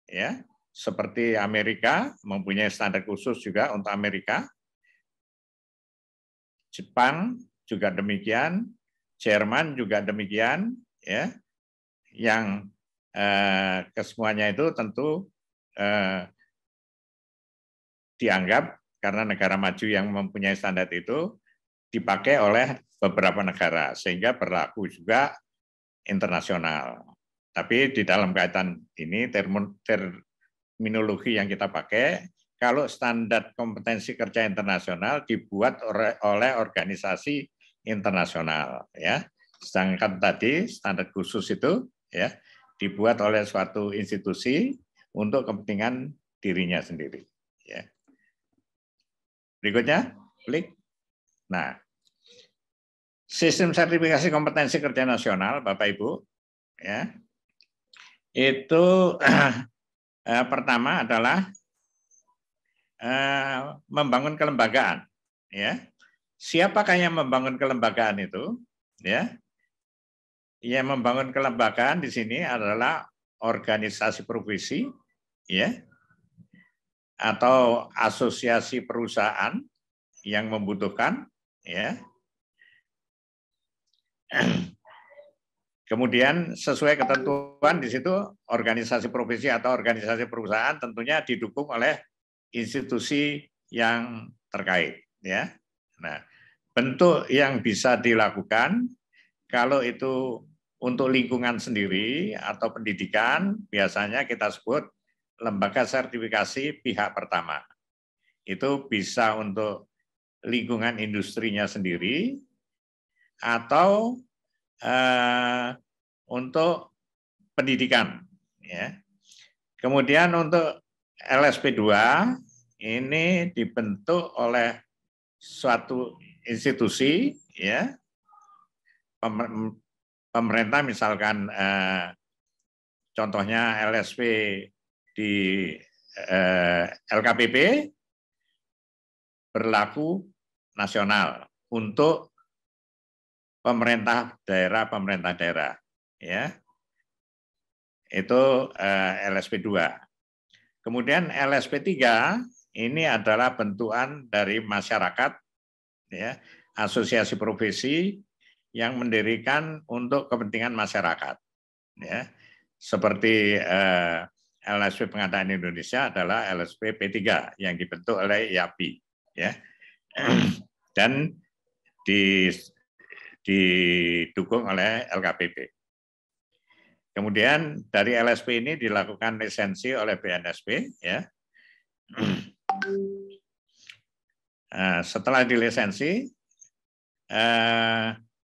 ya, seperti Amerika mempunyai standar khusus juga untuk Amerika. Jepang juga demikian, Jerman juga demikian, ya. Yang kesemuanya itu tentu dianggap karena negara maju yang mempunyai standar itu dipakai oleh beberapa negara sehingga berlaku juga internasional. Tapi di dalam kaitan ini terminologi yang kita pakai, kalau standar kompetensi kerja internasional dibuat oleh organisasi internasional, ya. Sedangkan tadi standar khusus itu, ya, dibuat oleh suatu institusi untuk kepentingan dirinya sendiri, ya. Berikutnya, klik. Nah, sistem sertifikasi kompetensi kerja nasional, Bapak Ibu, ya, itu pertama adalah membangun kelembagaan, ya. Siapakah yang membangun kelembagaan itu? Ya, yang membangun kelembagaan di sini adalah organisasi profesi, ya, atau asosiasi perusahaan yang membutuhkan, ya. Kemudian sesuai ketentuan di situ organisasi profesi atau organisasi perusahaan tentunya didukung oleh institusi yang terkait, ya. Nah, bentuk yang bisa dilakukan kalau itu untuk lingkungan sendiri atau pendidikan biasanya kita sebut lembaga sertifikasi pihak pertama. Itu bisa untuk lingkungan industrinya sendiri atau untuk pendidikan, ya. Kemudian untuk LSP2 ini dibentuk oleh suatu institusi, ya. Pemerintah misalkan contohnya LSP di LKPP berlaku nasional untuk pemerintah daerah, ya. Itu LSP2. Kemudian LSP3 ini adalah bentukan dari masyarakat, ya, asosiasi profesi yang mendirikan untuk kepentingan masyarakat, ya. Seperti LSP Pengadaan Indonesia adalah LSP P3 yang dibentuk oleh IAPI, ya. Dan didukung oleh LKPP. Kemudian dari LSP ini dilakukan lisensi oleh BNSP, ya. Setelah dilisensi,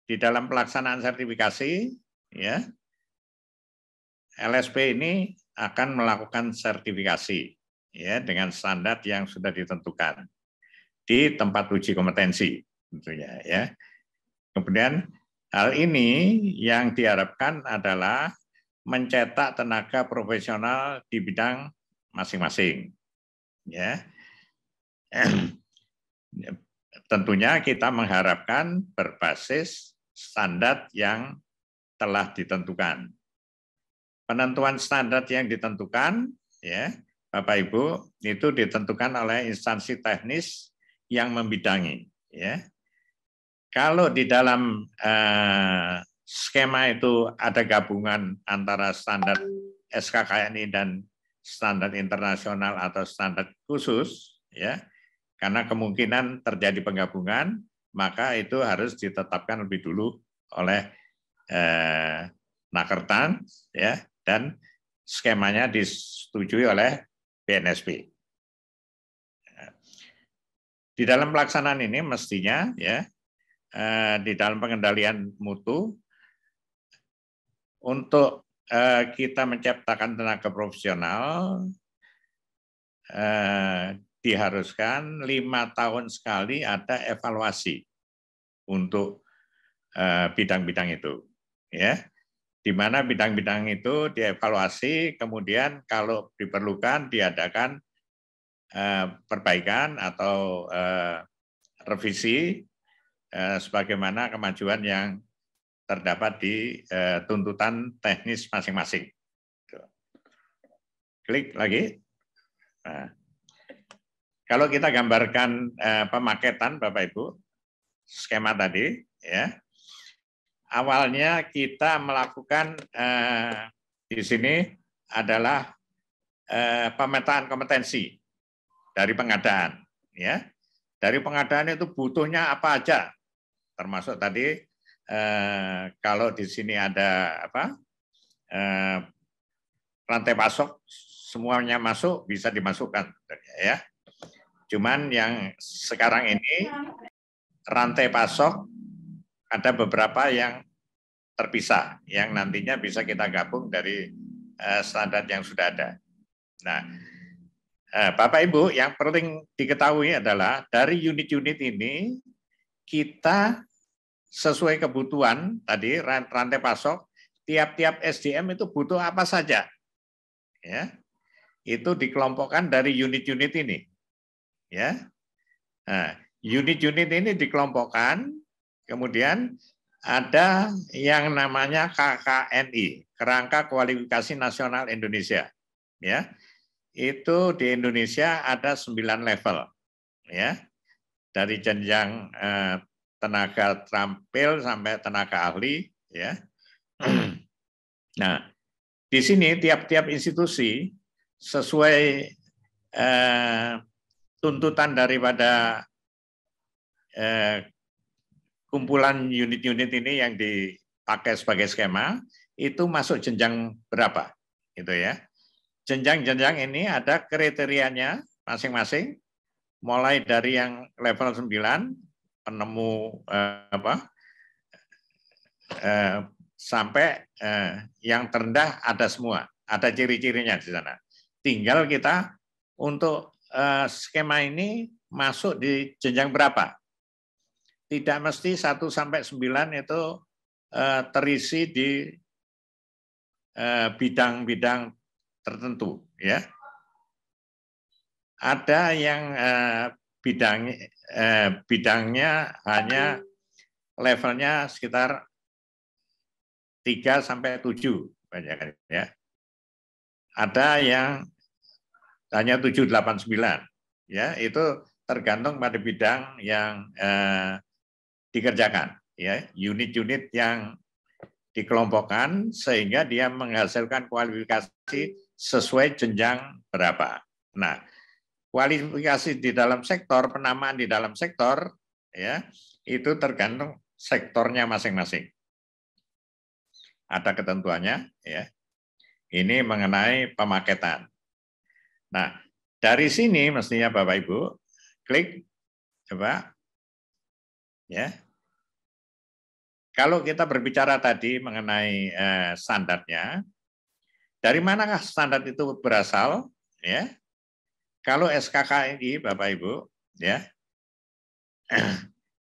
di dalam pelaksanaan sertifikasi, ya, LSP ini akan melakukan sertifikasi, ya, dengan standar yang sudah ditentukan di tempat uji kompetensi, tentunya, ya. Kemudian hal ini yang diharapkan adalah mencetak tenaga profesional di bidang masing-masing, ya. Tentunya kita mengharapkan berbasis standar yang telah ditentukan. Penentuan standar yang ditentukan, ya, Bapak Ibu, itu ditentukan oleh instansi teknis yang membidangi, ya. Kalau di dalam skema itu ada gabungan antara standar SKKNI dan standar internasional atau standar khusus, ya, karena kemungkinan terjadi penggabungan, maka itu harus ditetapkan lebih dulu oleh Nakertan, ya, dan skemanya disetujui oleh BNSP. Di dalam pelaksanaan ini mestinya, ya, di dalam pengendalian mutu untuk kita menciptakan tenaga profesional, diharuskan 5 tahun sekali ada evaluasi untuk bidang-bidang itu, ya. Di mana bidang-bidang itu dievaluasi, kemudian kalau diperlukan diadakan perbaikan atau revisi sebagaimana kemajuan yang terdapat di tuntutan teknis masing-masing. Klik lagi. Nah, kalau kita gambarkan pemaketan Bapak Ibu, skema tadi, ya. Awalnya kita melakukan di sini adalah pemetaan kompetensi dari pengadaan, ya. Dari pengadaan itu butuhnya apa aja, termasuk tadi kalau di sini ada rantai pasok, semuanya masuk bisa dimasukkan, ya. Cuman yang sekarang ini rantai pasok ada beberapa yang terpisah, yang nantinya bisa kita gabung dari standar yang sudah ada. Nah, Bapak Ibu, yang penting diketahui adalah dari unit-unit ini kita sesuai kebutuhan tadi rantai pasok, tiap-tiap SDM itu butuh apa saja, ya. Itu dikelompokkan dari unit-unit ini, ya. Nah, unit-unit ini dikelompokkan, kemudian ada yang namanya KKNI, Kerangka Kualifikasi Nasional Indonesia, ya. Itu di Indonesia ada 9 level, ya. Dari jenjang tenaga terampil sampai tenaga ahli, ya. Nah, di sini tiap-tiap institusi sesuai tuntutan daripada kumpulan unit-unit ini yang dipakai sebagai skema itu masuk jenjang berapa, gitu ya. Jenjang-jenjang ini ada kriterianya masing-masing, mulai dari yang level 9 penemu sampai yang terendah ada semua, ada ciri-cirinya di sana. Tinggal kita untuk skema ini masuk di jenjang berapa. Tidak mesti 1 sampai 9 itu terisi di bidang-bidang tertentu, ya. Ada yang bidangnya hanya levelnya sekitar 3 sampai 7 banyak, ya. Ada yang hanya 7, 8, 9, ya. Itu tergantung pada bidang yang dikerjakan, ya. Unit-unit yang dikelompokkan sehingga dia menghasilkan kualifikasi sesuai jenjang berapa. Nah, kualifikasi di dalam sektor, penamaan di dalam sektor, ya, itu tergantung sektornya masing-masing. Ada ketentuannya, ya. Ini mengenai pemaketan. Nah, dari sini mestinya Bapak Ibu klik, coba, ya. Kalau kita berbicara tadi mengenai standarnya, dari manakah standar itu berasal? Ya, kalau SKKNI, Bapak Ibu, ya,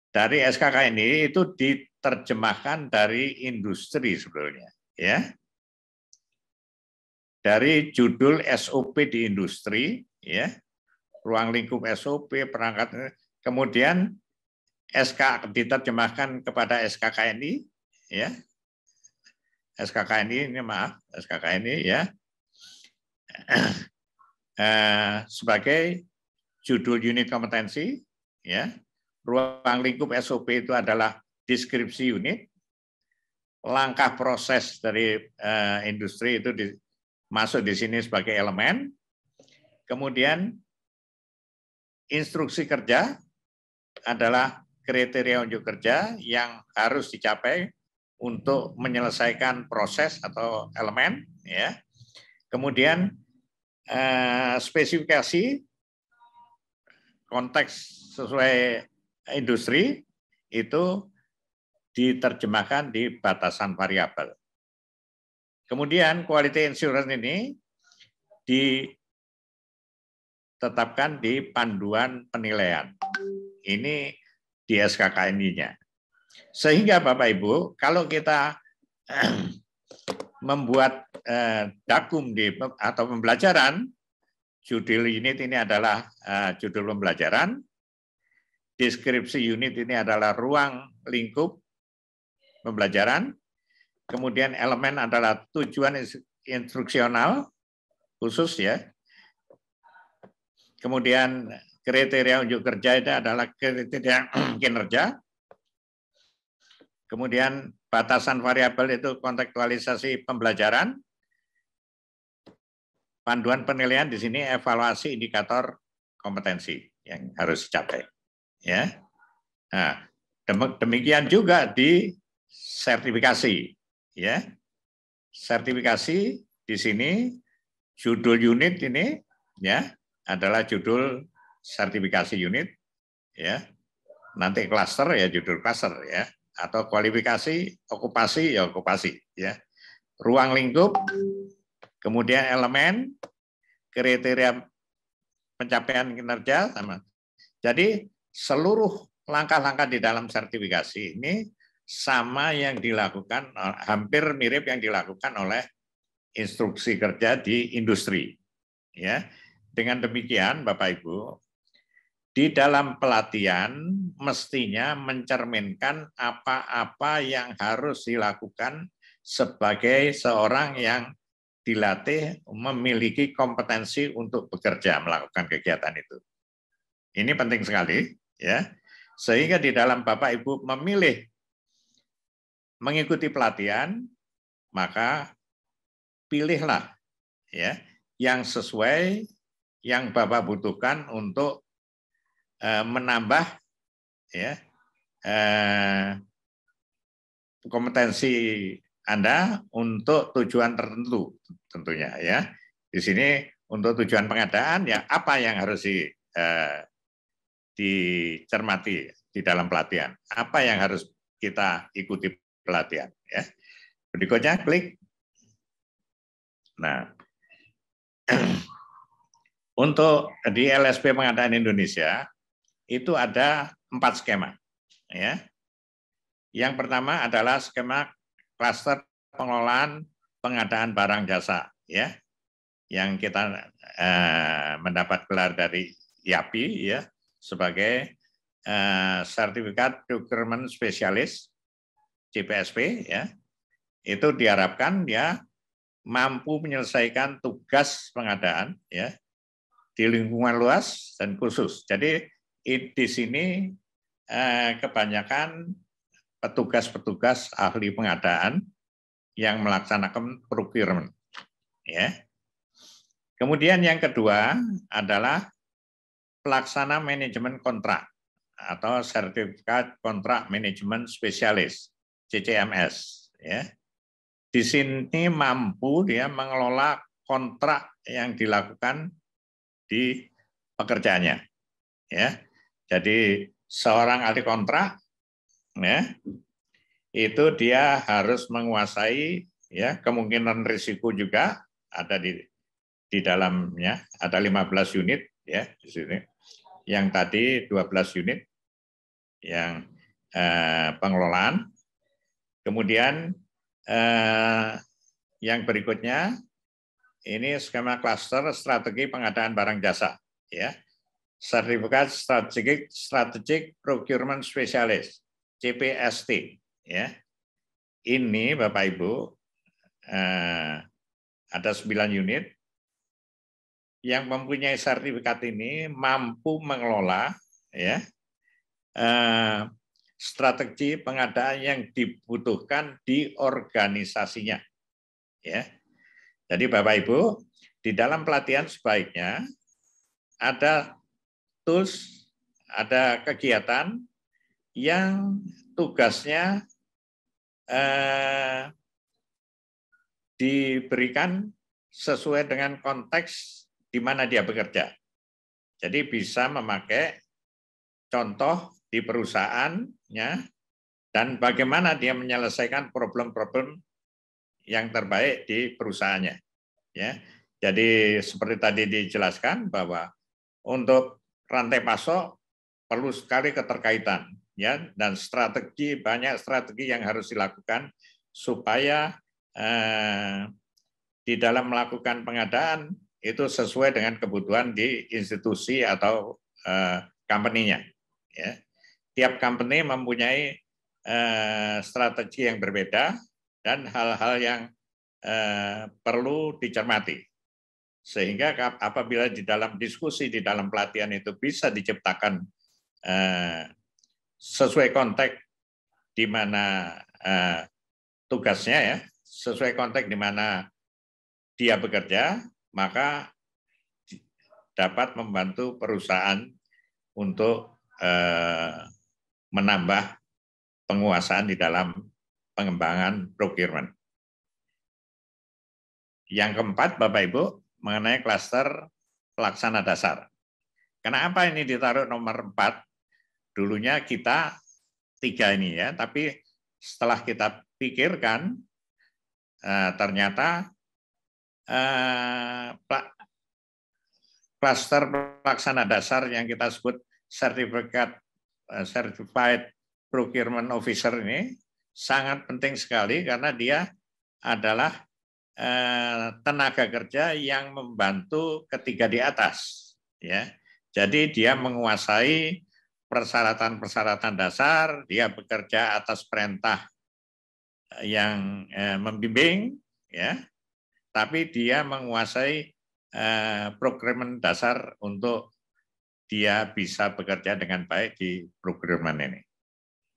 dari SKKNI itu diterjemahkan dari industri sebetulnya, ya, dari judul SOP di industri, ya, ruang lingkup SOP, perangkat, kemudian SK diterjemahkan kepada SKKNI, ya. SKKNI ini maaf, SKKNI, ya. Sebagai judul unit kompetensi, ya. Ruang lingkup SOP itu adalah deskripsi unit. Langkah proses dari industri itu masuk di sini sebagai elemen. Kemudian instruksi kerja adalah kriteria unjuk kerja yang harus dicapai untuk menyelesaikan proses atau elemen, ya. Kemudian spesifikasi konteks sesuai industri itu diterjemahkan di batasan variabel. Kemudian quality insurance ini ditetapkan di panduan penilaian. Ini di SKKNI-nya. Sehingga Bapak Ibu, kalau kita membuat dakum atau pembelajaran, judul unit ini adalah judul pembelajaran, deskripsi unit ini adalah ruang lingkup pembelajaran, kemudian elemen adalah tujuan instruksional khusus ya, kemudian kriteria unjuk kerja itu adalah kriteria kinerja, kemudian batasan variabel itu kontekstualisasi pembelajaran, panduan penilaian di sini evaluasi indikator kompetensi yang harus dicapai. Ya, nah, demikian juga di sertifikasi. Ya, sertifikasi di sini judul unit ini ya adalah judul sertifikasi unit. Ya, nanti klaster ya judul klaster ya, atau kualifikasi okupasi ya okupasi. Ya, ruang lingkup, kemudian elemen, kriteria pencapaian kinerja sama. Jadi seluruh langkah-langkah di dalam sertifikasi ini sama yang dilakukan, hampir mirip yang dilakukan oleh instruksi kerja di industri. Ya, dengan demikian Bapak Ibu, di dalam pelatihan mestinya mencerminkan apa-apa yang harus dilakukan sebagai seorang yang dilatih memiliki kompetensi untuk bekerja melakukan kegiatan itu. Ini penting sekali, ya. Sehingga di dalam Bapak Ibu memilih mengikuti pelatihan, maka pilihlah ya yang sesuai yang Bapak butuhkan untuk menambah ya kompetensi Anda untuk tujuan tertentu tentunya ya. Di sini untuk tujuan pengadaan ya apa yang harus dicermati di dalam pelatihan. Apa yang harus kita ikuti pelatihan ya. Berikutnya klik. Nah, untuk di LSP Pengadaan Indonesia itu ada 4 skema ya. Yang pertama adalah skema klaster pengelolaan pengadaan barang jasa ya. Yang kita mendapat gelar dari IAPI ya sebagai sertifikat procurement specialist CPSP ya. Itu diharapkan ya mampu menyelesaikan tugas pengadaan ya di lingkungan luas dan khusus. Jadi di sini kebanyakan petugas-petugas ahli pengadaan yang melaksanakan procurement ya. Kemudian yang kedua adalah pelaksana manajemen kontrak atau sertifikat kontrak manajemen spesialis CCMS ya. Di sini mampu dia mengelola kontrak yang dilakukan di pekerjaannya ya. Jadi seorang ahli kontrak ya itu dia harus menguasai ya kemungkinan risiko juga ada di dalamnya, ada 15 unit ya di sini. Yang tadi 12 unit yang pengelolaan. Kemudian yang berikutnya ini skema klaster strategi pengadaan barang jasa ya. Sertifikat strategic procurement specialist CPST ya. Ini Bapak Ibu ada 9 unit yang mempunyai sertifikat ini mampu mengelola ya strategi pengadaan yang dibutuhkan di organisasinya ya. Jadi Bapak Ibu di dalam pelatihan sebaiknya ada tools, ada kegiatan yang tugasnya diberikan sesuai dengan konteks di mana dia bekerja. Jadi bisa memakai contoh di perusahaannya dan bagaimana dia menyelesaikan problem-problem yang terbaik di perusahaannya. Ya, jadi seperti tadi dijelaskan bahwa untuk rantai pasok perlu sekali keterkaitan, ya, dan banyak strategi yang harus dilakukan supaya di dalam melakukan pengadaan itu sesuai dengan kebutuhan di institusi atau company-nya. Ya. Tiap company mempunyai strategi yang berbeda dan hal-hal yang perlu dicermati. Sehingga apabila di dalam diskusi, di dalam pelatihan itu bisa diciptakan sesuai konteks di mana tugasnya, ya, sesuai konteks di mana dia bekerja, maka dapat membantu perusahaan untuk menambah penguasaan di dalam pengembangan procurement. Yang keempat, Bapak Ibu, mengenai klaster pelaksana dasar. Kenapa ini ditaruh nomor 4? Dulunya kita 3 ini, ya, tapi setelah kita pikirkan, ternyata klaster pelaksana dasar yang kita sebut Certified Procurement Officer ini sangat penting sekali karena dia adalah tenaga kerja yang membantu ketiga di atas, ya. Jadi dia menguasai persyaratan-persyaratan dasar, dia bekerja atas perintah yang membimbing, ya. Tapi dia menguasai procurement dasar untuk dia bisa bekerja dengan baik di procurement ini.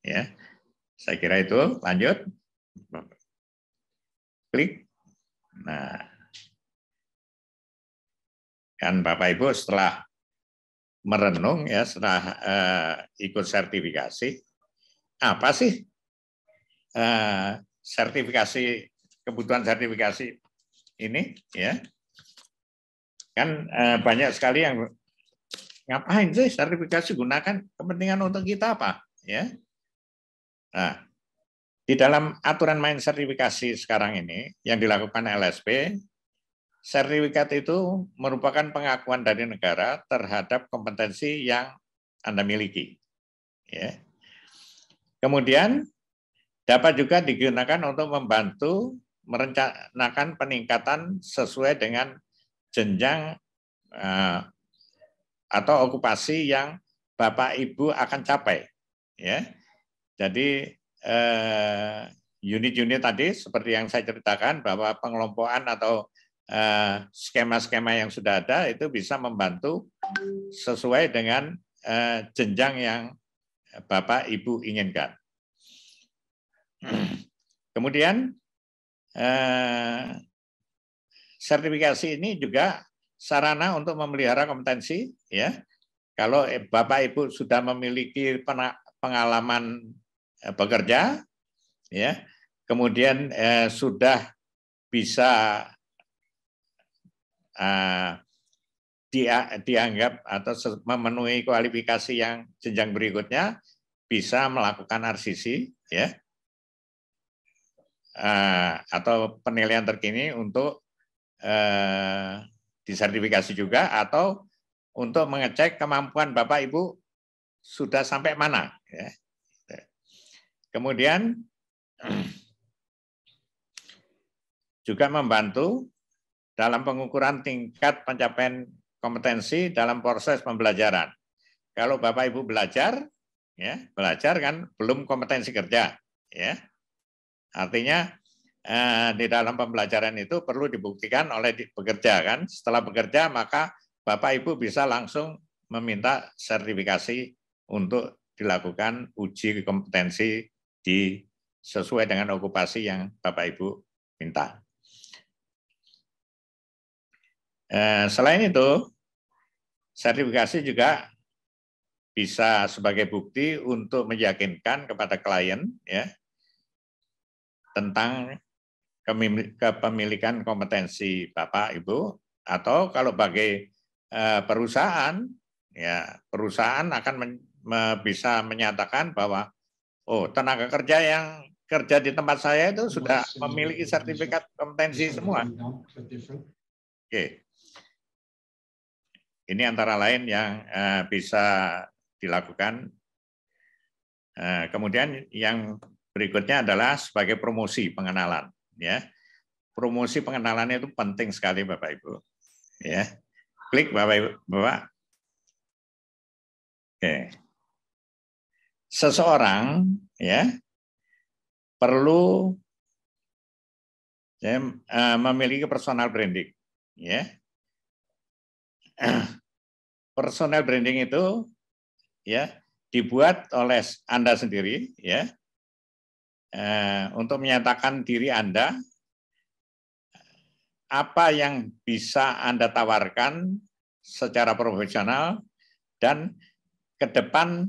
Ya, saya kira itu. Lanjut, klik. Nah, kan Bapak Ibu setelah merenung, ya, setelah ikut sertifikasi, apa sih sertifikasi, kebutuhan sertifikasi ini, ya? Kan banyak sekali yang ngapain sih sertifikasi, gunakan kepentingan untuk kita apa, ya? Nah, di dalam aturan main sertifikasi sekarang ini yang dilakukan LSP, sertifikat itu merupakan pengakuan dari negara terhadap kompetensi yang Anda miliki, ya. Kemudian dapat juga digunakan untuk membantu merencanakan peningkatan sesuai dengan jenjang atau okupasi yang Bapak Ibu akan capai, ya. Jadi unit-unit tadi seperti yang saya ceritakan bahwa pengelompokan atau skema-skema yang sudah ada itu bisa membantu sesuai dengan jenjang yang Bapak Ibu inginkan. Kemudian sertifikasi ini juga sarana untuk memelihara kompetensi, ya. Kalau Bapak Ibu sudah memiliki pengalaman bekerja, ya, kemudian sudah bisa dianggap atau memenuhi kualifikasi yang jenjang berikutnya, bisa melakukan RCC, ya, atau penilaian terkini untuk disertifikasi juga, atau untuk mengecek kemampuan Bapak Ibu sudah sampai mana, ya. Kemudian juga membantu dalam pengukuran tingkat pencapaian kompetensi dalam proses pembelajaran. Kalau Bapak Ibu belajar, ya, belajar kan belum kompetensi kerja, ya. Artinya di dalam pembelajaran itu perlu dibuktikan oleh bekerja, kan. Setelah bekerja maka Bapak Ibu bisa langsung meminta sertifikasi untuk dilakukan uji kompetensi sesuai dengan okupasi yang Bapak Ibu minta. Selain itu, sertifikasi juga bisa sebagai bukti untuk meyakinkan kepada klien, ya, tentang kepemilikan kompetensi Bapak Ibu, atau kalau bagi perusahaan, ya, perusahaan akan bisa menyatakan bahwa oh, tenaga kerja yang kerja di tempat saya itu sudah memiliki sertifikat kompetensi semua. Oke. Ini antara lain yang bisa dilakukan. Kemudian yang berikutnya adalah sebagai promosi pengenalan. Ya, promosi pengenalan itu penting sekali, Bapak Ibu. Ya, klik Bapak Ibu, Bapak. Oke. Seseorang ya perlu memiliki personal branding. Ya, personal branding itu ya dibuat oleh Anda sendiri ya untuk menyatakan diri Anda, apa yang bisa Anda tawarkan secara profesional dan ke depan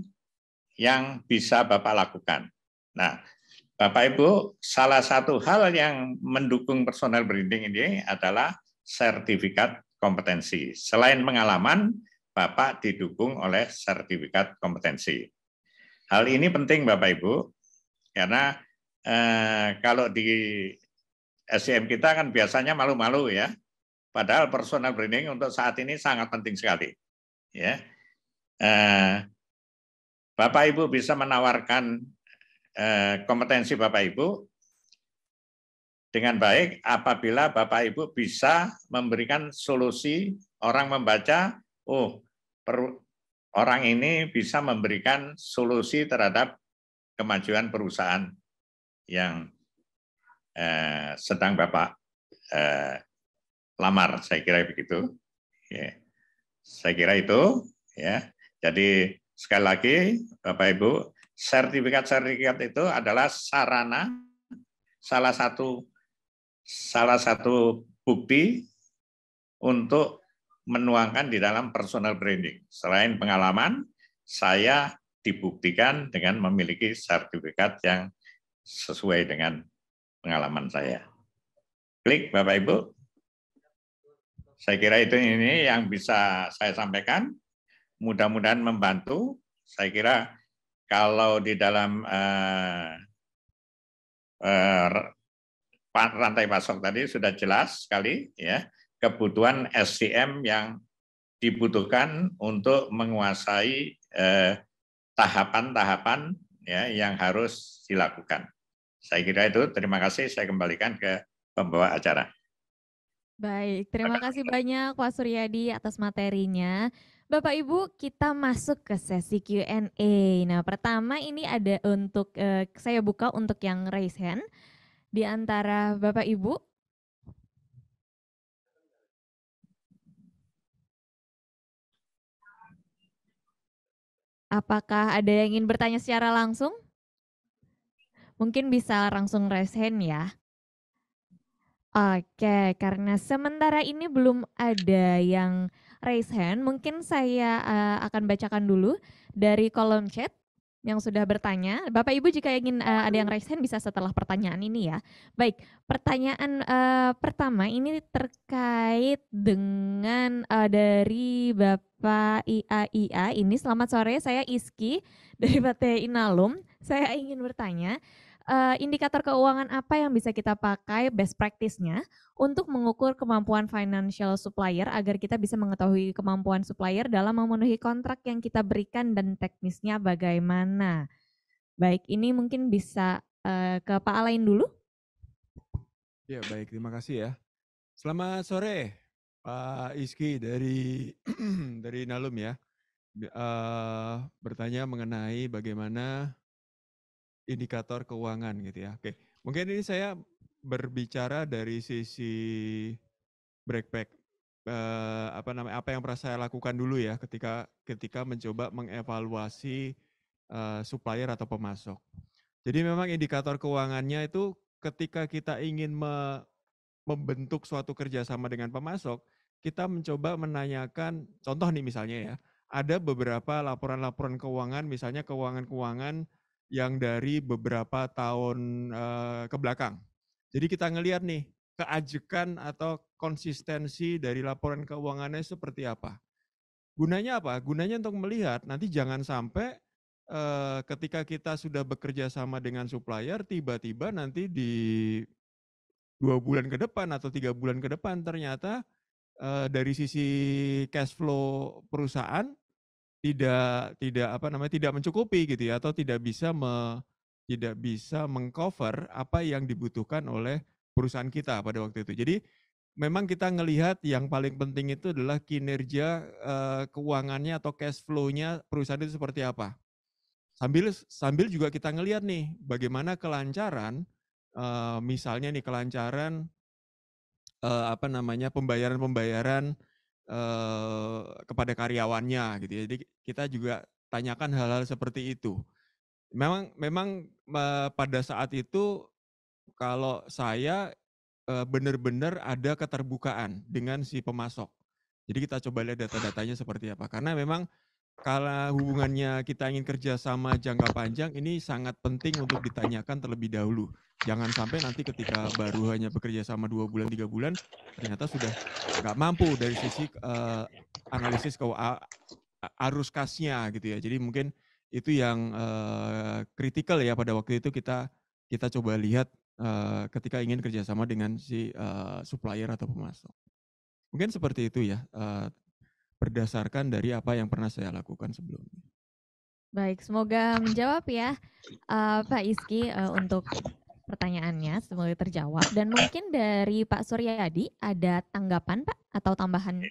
yang bisa Bapak lakukan. Nah, Bapak Ibu, salah satu hal yang mendukung personal branding ini adalah sertifikat kompetensi. Selain pengalaman, Bapak didukung oleh sertifikat kompetensi. Hal ini penting Bapak Ibu, karena kalau di SCM kita kan biasanya malu-malu ya, padahal personal branding untuk saat ini sangat penting sekali. Ya, Bapak Ibu bisa menawarkan kompetensi Bapak Ibu dengan baik apabila Bapak Ibu bisa memberikan solusi, orang membaca, oh orang ini bisa memberikan solusi terhadap kemajuan perusahaan yang sedang Bapak lamar, saya kira begitu. Ya. Saya kira itu, ya. Jadi sekali lagi, Bapak Ibu, sertifikat itu adalah sarana, salah satu bukti untuk menuangkan di dalam personal branding. Selain pengalaman, saya dibuktikan dengan memiliki sertifikat yang sesuai dengan pengalaman saya. Klik Bapak Ibu. Saya kira itu ini yang bisa saya sampaikan. Mudah-mudahan membantu. Saya kira kalau di dalam rantai pasok tadi sudah jelas sekali ya kebutuhan SCM yang dibutuhkan untuk menguasai tahapan-tahapan ya yang harus dilakukan. Saya kira itu. Terima kasih. Saya kembalikan ke pembawa acara. Baik, terima kasih banyak Pak Suryadi atas materinya. Bapak Ibu, kita masuk ke sesi Q&A. Nah, pertama ini ada untuk saya buka untuk yang raise hand di antara Bapak Ibu. Apakah ada yang ingin bertanya secara langsung? Mungkin bisa langsung raise hand ya. Oke, karena sementara ini belum ada yang raise hand, mungkin saya akan bacakan dulu dari kolom chat yang sudah bertanya. Bapak Ibu jika ingin ada yang raise hand bisa setelah pertanyaan ini ya. Baik, pertanyaan pertama ini terkait dengan dari Bapak IA ini. Selamat sore, saya Iski dari PT Inalum. Saya ingin bertanya, indikator keuangan apa yang bisa kita pakai best practice-nya untuk mengukur kemampuan financial supplier agar kita bisa mengetahui kemampuan supplier dalam memenuhi kontrak yang kita berikan dan teknisnya bagaimana. Baik, ini mungkin bisa ke Pak Alain dulu. Ya, baik, terima kasih ya. Selamat sore Pak Iski dari dari Nalum ya. Bertanya mengenai bagaimana indikator keuangan gitu ya. Oke, mungkin ini saya berbicara dari sisi breakback apa yang pernah saya lakukan dulu ya ketika mencoba mengevaluasi supplier atau pemasok. Jadi memang indikator keuangannya itu ketika kita ingin membentuk suatu kerjasama dengan pemasok, kita mencoba menanyakan, contoh nih misalnya ya, ada beberapa laporan-laporan keuangan, misalnya keuangan-keuangan yang dari beberapa tahun ke belakang. Jadi kita ngelihat nih, keajekan atau konsistensi dari laporan keuangannya seperti apa. Gunanya apa? Gunanya untuk melihat nanti jangan sampai ketika kita sudah bekerja sama dengan supplier, tiba-tiba nanti di 2 bulan ke depan atau 3 bulan ke depan ternyata dari sisi cash flow perusahaan tidak mencukupi gitu ya, atau tidak bisa meng-cover apa yang dibutuhkan oleh perusahaan kita pada waktu itu. Jadi memang kita ngelihat yang paling penting itu adalah kinerja keuangannya atau cash flow-nya perusahaan itu seperti apa. Sambil juga kita ngelihat nih bagaimana kelancaran, misalnya nih kelancaran pembayaran-pembayaran kepada karyawannya gitu ya. Jadi kita juga tanyakan hal-hal seperti itu. Memang pada saat itu kalau saya benar-benar ada keterbukaan dengan si pemasok. Jadi kita coba lihat data-datanya seperti apa. Karena memang kalau hubungannya kita ingin kerja sama jangka panjang, ini sangat penting untuk ditanyakan terlebih dahulu. Jangan sampai nanti ketika baru hanya bekerja sama 2 bulan, 3 bulan, ternyata sudah nggak mampu dari sisi analisis arus kasnya gitu ya. Jadi mungkin itu yang kritikal ya pada waktu itu kita coba lihat ketika ingin kerjasama dengan si supplier atau pemasok. Mungkin seperti itu ya, berdasarkan dari apa yang pernah saya lakukan sebelumnya. Baik, semoga menjawab ya Pak Izky untuk pertanyaannya, semoga terjawab. Dan mungkin dari Pak Suryadi ada tanggapan Pak atau tambahan?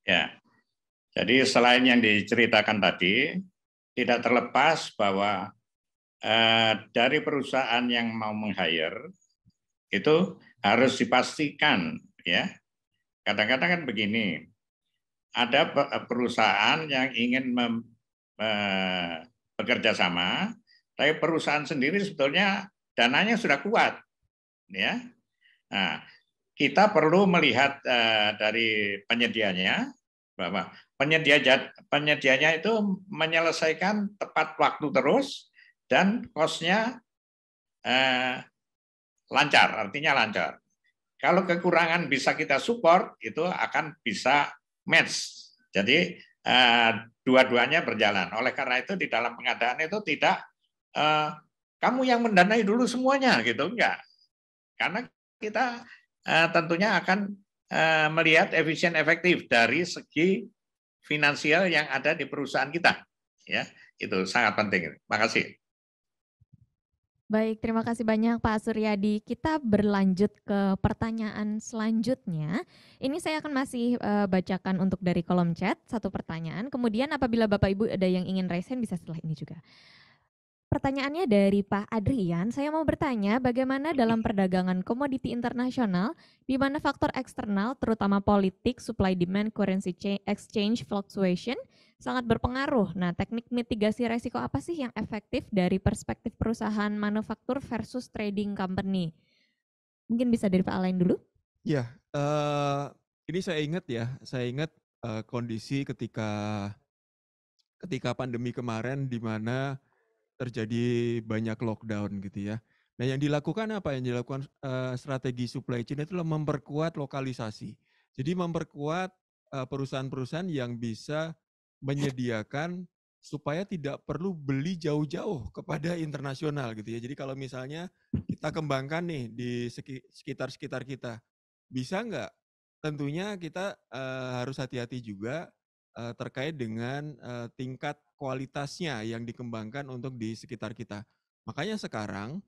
Ya, jadi selain yang diceritakan tadi, tidak terlepas bahwa dari perusahaan yang mau meng-hire itu harus dipastikan ya. Kadang-kadang kan begini, ada perusahaan yang ingin bekerja sama, tapi perusahaan sendiri sebetulnya dananya sudah kuat, ya. Nah, kita perlu melihat dari penyedianya bahwa penyedianya itu menyelesaikan tepat waktu terus dan cost-nya lancar, artinya lancar. Kalau kekurangan bisa kita support, itu akan bisa match. Jadi dua-duanya berjalan. Oleh karena itu di dalam pengadaan itu tidak kamu yang mendanai dulu semuanya gitu, enggak. Karena kita tentunya akan melihat efisien efektif dari segi finansial yang ada di perusahaan kita. Ya, itu sangat penting. Terima kasih. Baik, terima kasih banyak Pak Suryadi. Kita berlanjut ke pertanyaan selanjutnya. Ini saya akan masih bacakan untuk dari kolom chat, satu pertanyaan. Kemudian apabila Bapak Ibu ada yang ingin raise hand bisa setelah ini juga. Pertanyaannya dari Pak Adrian, saya mau bertanya bagaimana dalam perdagangan komoditi internasional, di mana faktor eksternal terutama politik, supply demand, currency exchange fluctuation sangat berpengaruh. Nah, teknik mitigasi resiko apa sih yang efektif dari perspektif perusahaan manufaktur versus trading company? Mungkin bisa dari Pak Alain dulu. Ya, ini saya ingat kondisi ketika pandemi kemarin di mana terjadi banyak lockdown gitu ya. Nah yang dilakukan apa? Yang dilakukan strategi supply chain itu adalah memperkuat lokalisasi. Jadi memperkuat perusahaan-perusahaan yang bisa menyediakan supaya tidak perlu beli jauh-jauh kepada internasional gitu ya. Jadi kalau misalnya kita kembangkan nih di sekitar kita, bisa nggak? Tentunya kita harus hati-hati juga terkait dengan tingkat kualitasnya yang dikembangkan untuk di sekitar kita. Makanya sekarang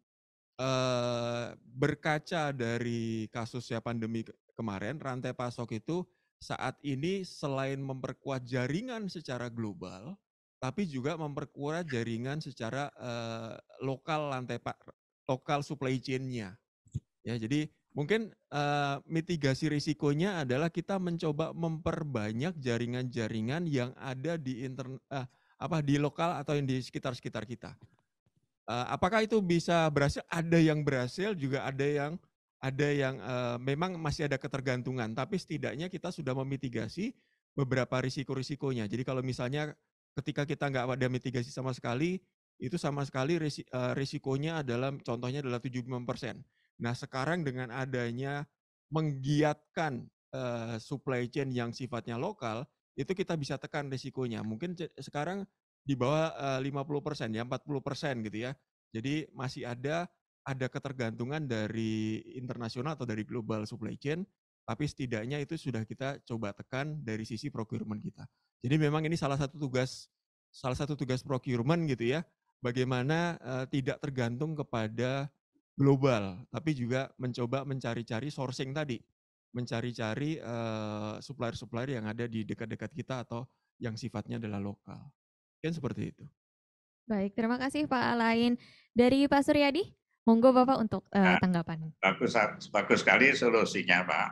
berkaca dari kasusnya pandemi kemarin, rantai pasok itu saat ini selain memperkuat jaringan secara global, tapi juga memperkuat jaringan secara lokal supply chain-nya. Ya, jadi mungkin mitigasi risikonya adalah kita mencoba memperbanyak jaringan-jaringan yang ada di di lokal atau yang di sekitar kita. Apakah itu bisa berhasil? Ada yang berhasil, juga ada yang memang masih ada ketergantungan. Tapi setidaknya kita sudah memitigasi beberapa risiko-risikonya. Jadi kalau misalnya ketika kita nggak ada mitigasi sama sekali, itu sama sekali risikonya adalah contohnya adalah 75%. Nah sekarang dengan adanya menggiatkan supply chain yang sifatnya lokal, itu kita bisa tekan risikonya. Mungkin sekarang di bawah 50% ya, 40% gitu ya. Jadi masih ada ketergantungan dari internasional atau dari global supply chain, tapi setidaknya itu sudah kita coba tekan dari sisi procurement kita. Jadi memang ini salah satu tugas procurement gitu ya, bagaimana tidak tergantung kepada global, tapi juga mencoba mencari-cari sourcing tadi, mencari-cari supplier-supplier yang ada di dekat-dekat kita atau yang sifatnya adalah lokal. Kan seperti itu. Baik, terima kasih Pak Alain. Dari Pak Suryadi, monggo Bapak untuk tanggapan. Bagus sekali solusinya, Pak.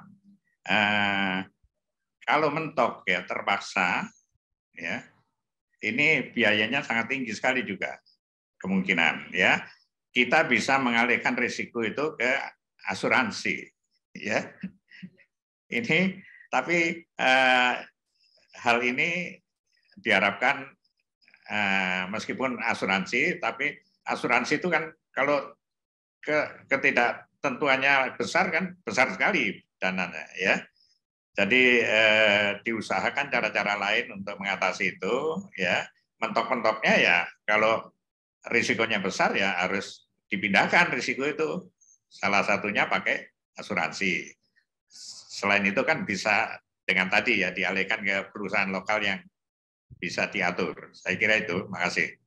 Kalau mentok ya terpaksa, ya ini biayanya sangat tinggi sekali juga kemungkinan, ya. Kita bisa mengalihkan risiko itu ke asuransi, ya. Ini tapi hal ini diharapkan meskipun asuransi, tapi asuransi itu kan kalau ketidaktentuannya besar kan besar sekali dananya, ya. Jadi diusahakan cara-cara lain untuk mengatasi itu, ya. Mentok-mentoknya ya kalau risikonya besar ya harus dipindahkan risiko itu. Salah satunya pakai asuransi. Selain itu kan bisa dengan tadi ya dialihkan ke perusahaan lokal yang bisa diatur. Saya kira itu. Makasih.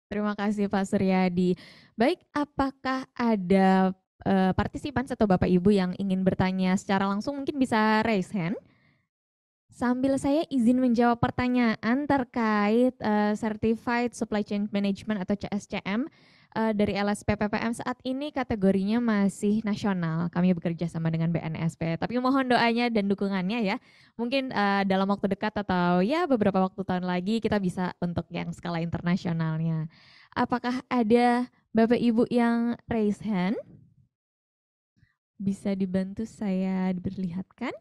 Terima kasih Pak Suryadi. Baik, apakah ada partisipan atau Bapak Ibu yang ingin bertanya secara langsung, mungkin bisa raise hand. Sambil saya izin menjawab pertanyaan terkait Certified Supply Chain Management atau CSCM dari LSPPPM, saat ini kategorinya masih nasional. Kami bekerja sama dengan BNSP. Tapi mohon doanya dan dukungannya ya. Mungkin dalam waktu dekat atau ya beberapa waktu tahun lagi kita bisa untuk yang skala internasionalnya. Apakah ada Bapak Ibu yang raise hand? Bisa dibantu saya diperlihatkan?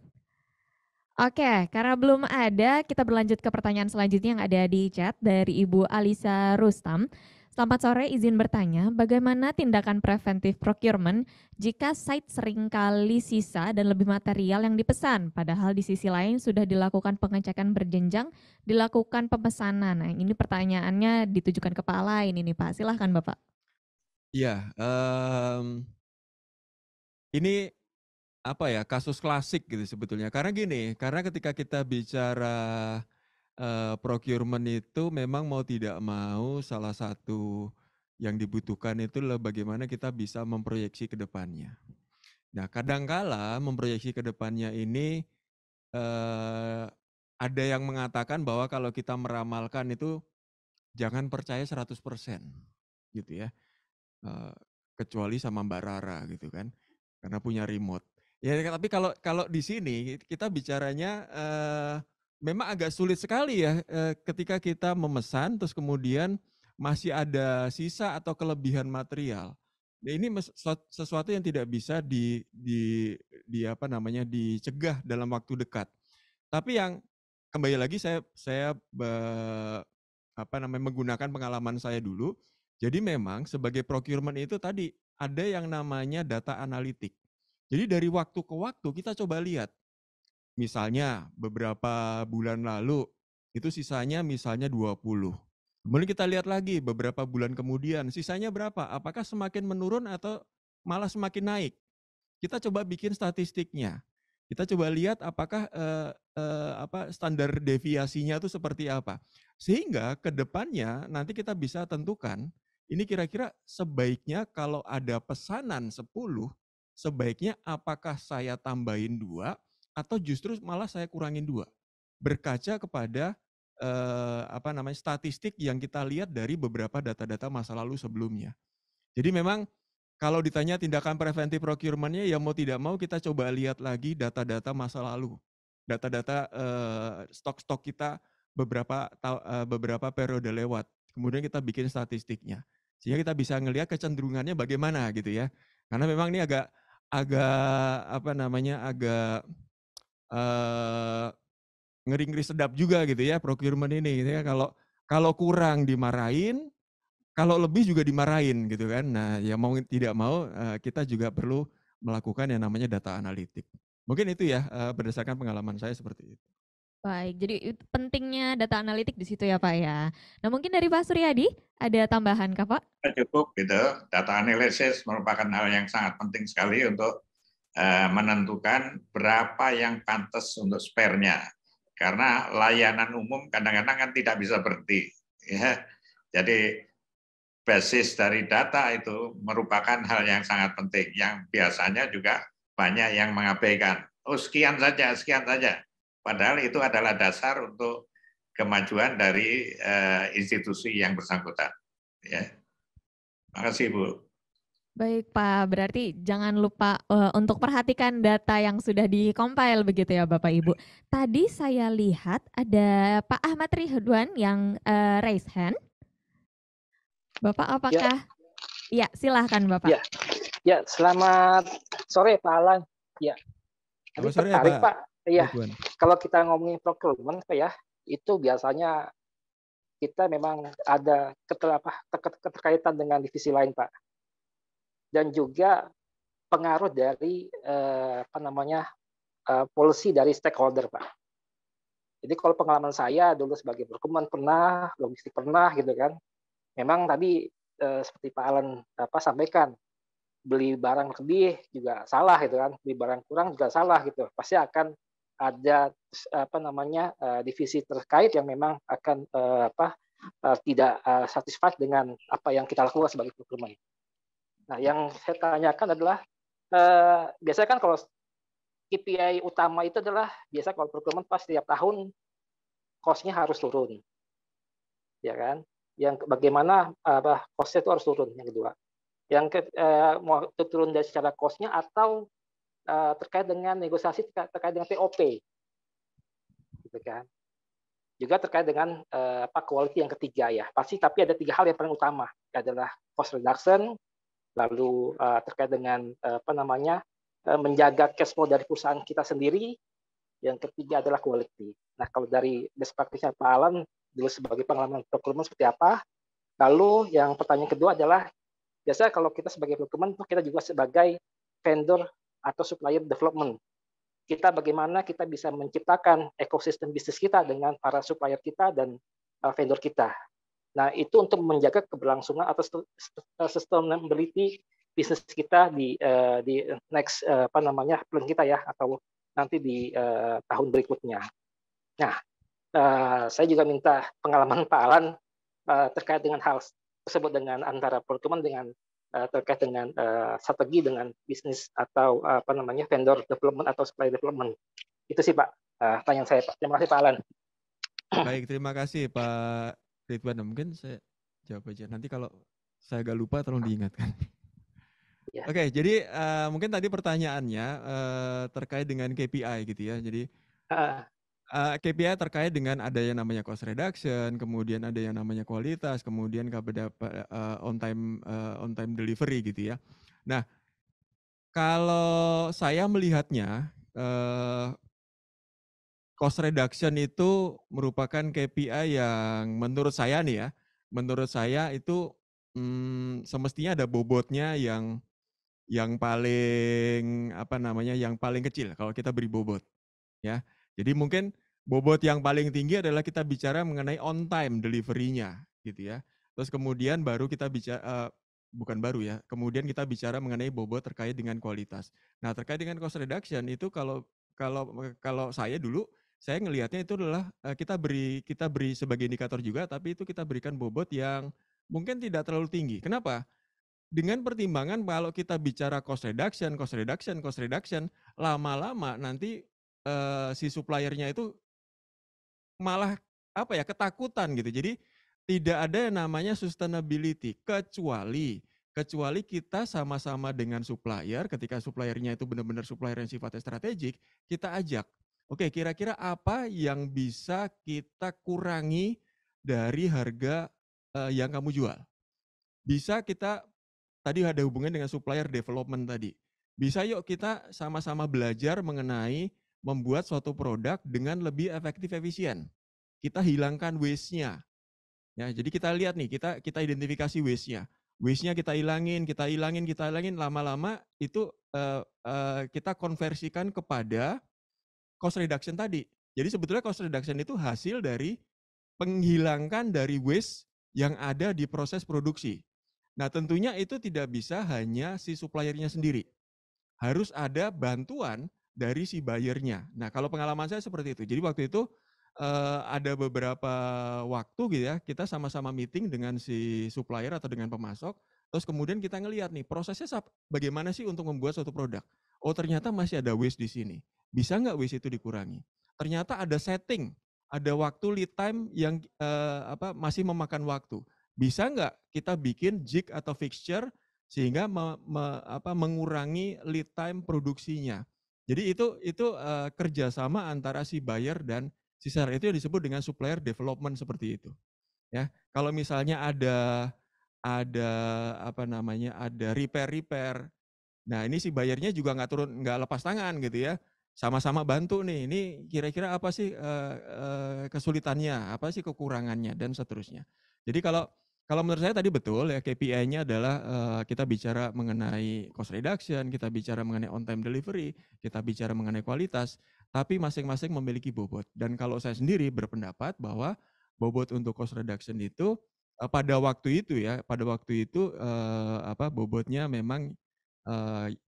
Oke, karena belum ada, kita berlanjut ke pertanyaan selanjutnya yang ada di chat dari Ibu Alisa Rustam. Selamat sore, izin bertanya, bagaimana tindakan preventif procurement jika site seringkali sisa dan lebih material yang dipesan, padahal di sisi lain sudah dilakukan pengecekan berjenjang, dilakukan pemesanan. Nah, ini pertanyaannya ditujukan ke Pak Alain ini Pak, silahkan Bapak. Iya, ini apa ya, kasus klasik gitu sebetulnya. Karena gini, karena ketika kita bicara procurement itu memang mau tidak mau salah satu yang dibutuhkan itu adalah bagaimana kita bisa memproyeksi ke depannya. Nah, kadangkala memproyeksi ke depannya ini ada yang mengatakan bahwa kalau kita meramalkan itu jangan percaya 100% gitu ya. Kecuali sama Mbak Rara gitu kan, karena punya remote. Ya tapi kalau di sini kita bicaranya memang agak sulit sekali ya ketika kita memesan terus kemudian masih ada sisa atau kelebihan material. Nah, ini sesuatu yang tidak bisa dicegah dalam waktu dekat. Tapi yang kembali lagi saya menggunakan pengalaman saya dulu. Jadi memang sebagai procurement itu tadi ada yang namanya data analitik. Jadi dari waktu ke waktu kita coba lihat. Misalnya beberapa bulan lalu itu sisanya misalnya 20. Kemudian kita lihat lagi beberapa bulan kemudian sisanya berapa? Apakah semakin menurun atau malah semakin naik? Kita coba bikin statistiknya. Kita coba lihat apakah standar deviasinya itu seperti apa. Sehingga ke depannya nanti kita bisa tentukan ini kira-kira sebaiknya kalau ada pesanan 10, sebaiknya apakah saya tambahin 2 atau justru malah saya kurangin 2. Berkaca kepada statistik yang kita lihat dari beberapa data-data masa lalu sebelumnya. Jadi memang kalau ditanya tindakan preventif procurement-nya ya mau tidak mau kita coba lihat lagi data-data masa lalu. Data-data stok-stok kita beberapa periode lewat. Kemudian kita bikin statistiknya. Sehingga kita bisa ngelihat kecenderungannya bagaimana gitu ya. Karena memang ini agak ngeri-ngeri sedap juga gitu ya procurement ini gitu ya. Kalau kurang dimarahin, kalau lebih juga dimarahin gitu kan. Nah, ya mau tidak mau kita juga perlu melakukan yang namanya data analitik. Mungkin itu ya berdasarkan pengalaman saya seperti itu. Baik, jadi pentingnya data analitik di situ ya Pak ya. Nah mungkin dari Pak Suryadi ada tambahan kah Pak? Cukup gitu. Data analisis merupakan hal yang sangat penting sekali untuk menentukan berapa yang pantas untuk spare-nya. Karena layanan umum kadang-kadang kan tidak bisa berhenti. Ya. Jadi basis dari data itu merupakan hal yang sangat penting, yang biasanya juga banyak yang mengabaikan. Oh sekian saja. Padahal itu adalah dasar untuk kemajuan dari institusi yang bersangkutan. Ya. Makasih Bu. Baik Pak, berarti jangan lupa untuk perhatikan data yang sudah di-compile begitu ya Bapak Ibu. Tadi saya lihat ada Pak Ahmad Ridwan yang raise hand. Bapak apakah? Ya, silahkan Bapak. Ya, selamat sore Pak Alan. Ya, tadi Selamat sore tertarik Pak. Iya, Ridwan. kalau kita ngomongin procurement Pak ya, itu biasanya kita memang ada keterkaitan dengan divisi lain Pak. Dan juga pengaruh dari policy dari stakeholder Pak. Jadi kalau pengalaman saya dulu sebagai procurement pernah, logistik pernah gitu kan. Memang tadi seperti Pak Alan sampaikan, beli barang lebih juga salah gitu kan, beli barang kurang juga salah gitu. Pasti akan ada divisi terkait yang memang akan tidak satisfied dengan apa yang kita lakukan sebagai procurement. Nah, yang saya tanyakan adalah biasanya kan kalau KPI utama itu adalah biasa kalau procurement pas setiap tahun cost-nya harus turun, ya kan? Yang bagaimana cost-nya itu harus turun yang kedua. Yang mau turun dari secara cost-nya atau terkait dengan negosiasi terkait dengan TOP, gitu kan? Juga terkait dengan quality yang ketiga ya. Pasti tapi ada 3 hal yang paling utama adalah cost reduction, lalu terkait dengan menjaga cash flow dari perusahaan kita sendiri, yang ketiga adalah quality. Nah, kalau dari best practice-nya Pak Alan dulu sebagai pengalaman procurement seperti apa? Lalu yang pertanyaan kedua adalah biasanya kalau kita sebagai procurement kita juga sebagai vendor atau supplier development. Kita bagaimana kita bisa menciptakan ekosistem bisnis kita dengan para supplier kita dan vendor kita. Nah, itu untuk menjaga keberlangsungan atau sustainability bisnis kita di next plan kita ya, atau nanti di tahun berikutnya. Nah, saya juga minta pengalaman Pak Alan terkait dengan hal tersebut dengan antara procurement dengan terkait dengan strategi dengan bisnis atau vendor development atau supply development. Itu sih Pak pertanyaan saya Pak. Terima kasih Pak Alan. Baik, terima kasih Pak Ridwan. Mungkin saya jawab aja. Nanti kalau saya agak lupa tolong diingatkan. Ya. Oke, jadi mungkin tadi pertanyaannya terkait dengan KPI gitu ya. Jadi KPI terkait dengan ada yang namanya cost reduction, kemudian ada yang namanya kualitas, kemudian kepada on time delivery gitu ya. Nah, kalau saya melihatnya cost reduction itu merupakan KPI yang menurut saya nih ya, menurut saya itu semestinya ada bobotnya yang paling yang paling kecil kalau kita beri bobot ya. Jadi mungkin bobot yang paling tinggi adalah kita bicara mengenai on time delivery-nya gitu ya. Terus kemudian baru kita bicara kemudian kita bicara mengenai bobot terkait dengan kualitas. Nah, terkait dengan cost reduction itu kalau saya dulu saya ngelihatnya itu adalah kita beri sebagai indikator juga, tapi itu kita berikan bobot yang mungkin tidak terlalu tinggi. Kenapa? Dengan pertimbangan kalau kita bicara cost reduction, lama-lama nanti si suppliernya itu malah ketakutan gitu. Jadi tidak ada yang namanya sustainability kecuali kita sama-sama dengan supplier, ketika suppliernya itu benar-benar supplier yang sifatnya strategik, kita ajak. Oke, kira-kira apa yang bisa kita kurangi dari harga yang kamu jual? Bisa kita tadi ada hubungan dengan supplier development tadi. Bisa yuk kita sama-sama belajar mengenai membuat suatu produk dengan lebih efektif efisien. Kita hilangkan waste-nya. Ya, jadi kita lihat nih, kita identifikasi waste-nya. Waste-nya kita hilangin, lama-lama itu kita konversikan kepada cost reduction tadi. Jadi sebetulnya cost reduction itu hasil dari penghilangkan dari waste yang ada di proses produksi. Nah, tentunya itu tidak bisa hanya si suppliernya sendiri. Harus ada bantuan dari si buyernya. Nah, kalau pengalaman saya seperti itu. Jadi waktu itu ada beberapa waktu gitu ya, kita sama-sama meeting dengan si supplier atau dengan pemasok, terus kemudian kita ngelihat nih prosesnya bagaimana sih untuk membuat suatu produk. Oh, ternyata masih ada waste di sini. Bisa nggak waste itu dikurangi? Ternyata ada setting, ada waktu lead time yang masih memakan waktu. Bisa nggak kita bikin jig atau fixture sehingga mengurangi lead time produksinya. Jadi itu kerjasama antara si buyer dan si seller, itu yang disebut dengan supplier development seperti itu. Ya, kalau misalnya ada repair. Nah, ini si buyernya juga nggak lepas tangan gitu ya. Sama-sama bantu nih. Ini kira-kira apa sih kesulitannya, apa sih kekurangannya dan seterusnya. Jadi kalau menurut saya tadi betul ya, KPI-nya adalah kita bicara mengenai cost reduction, kita bicara mengenai on time delivery, kita bicara mengenai kualitas, tapi masing-masing memiliki bobot. Dan kalau saya sendiri berpendapat bahwa bobot untuk cost reduction itu pada waktu itu bobotnya memang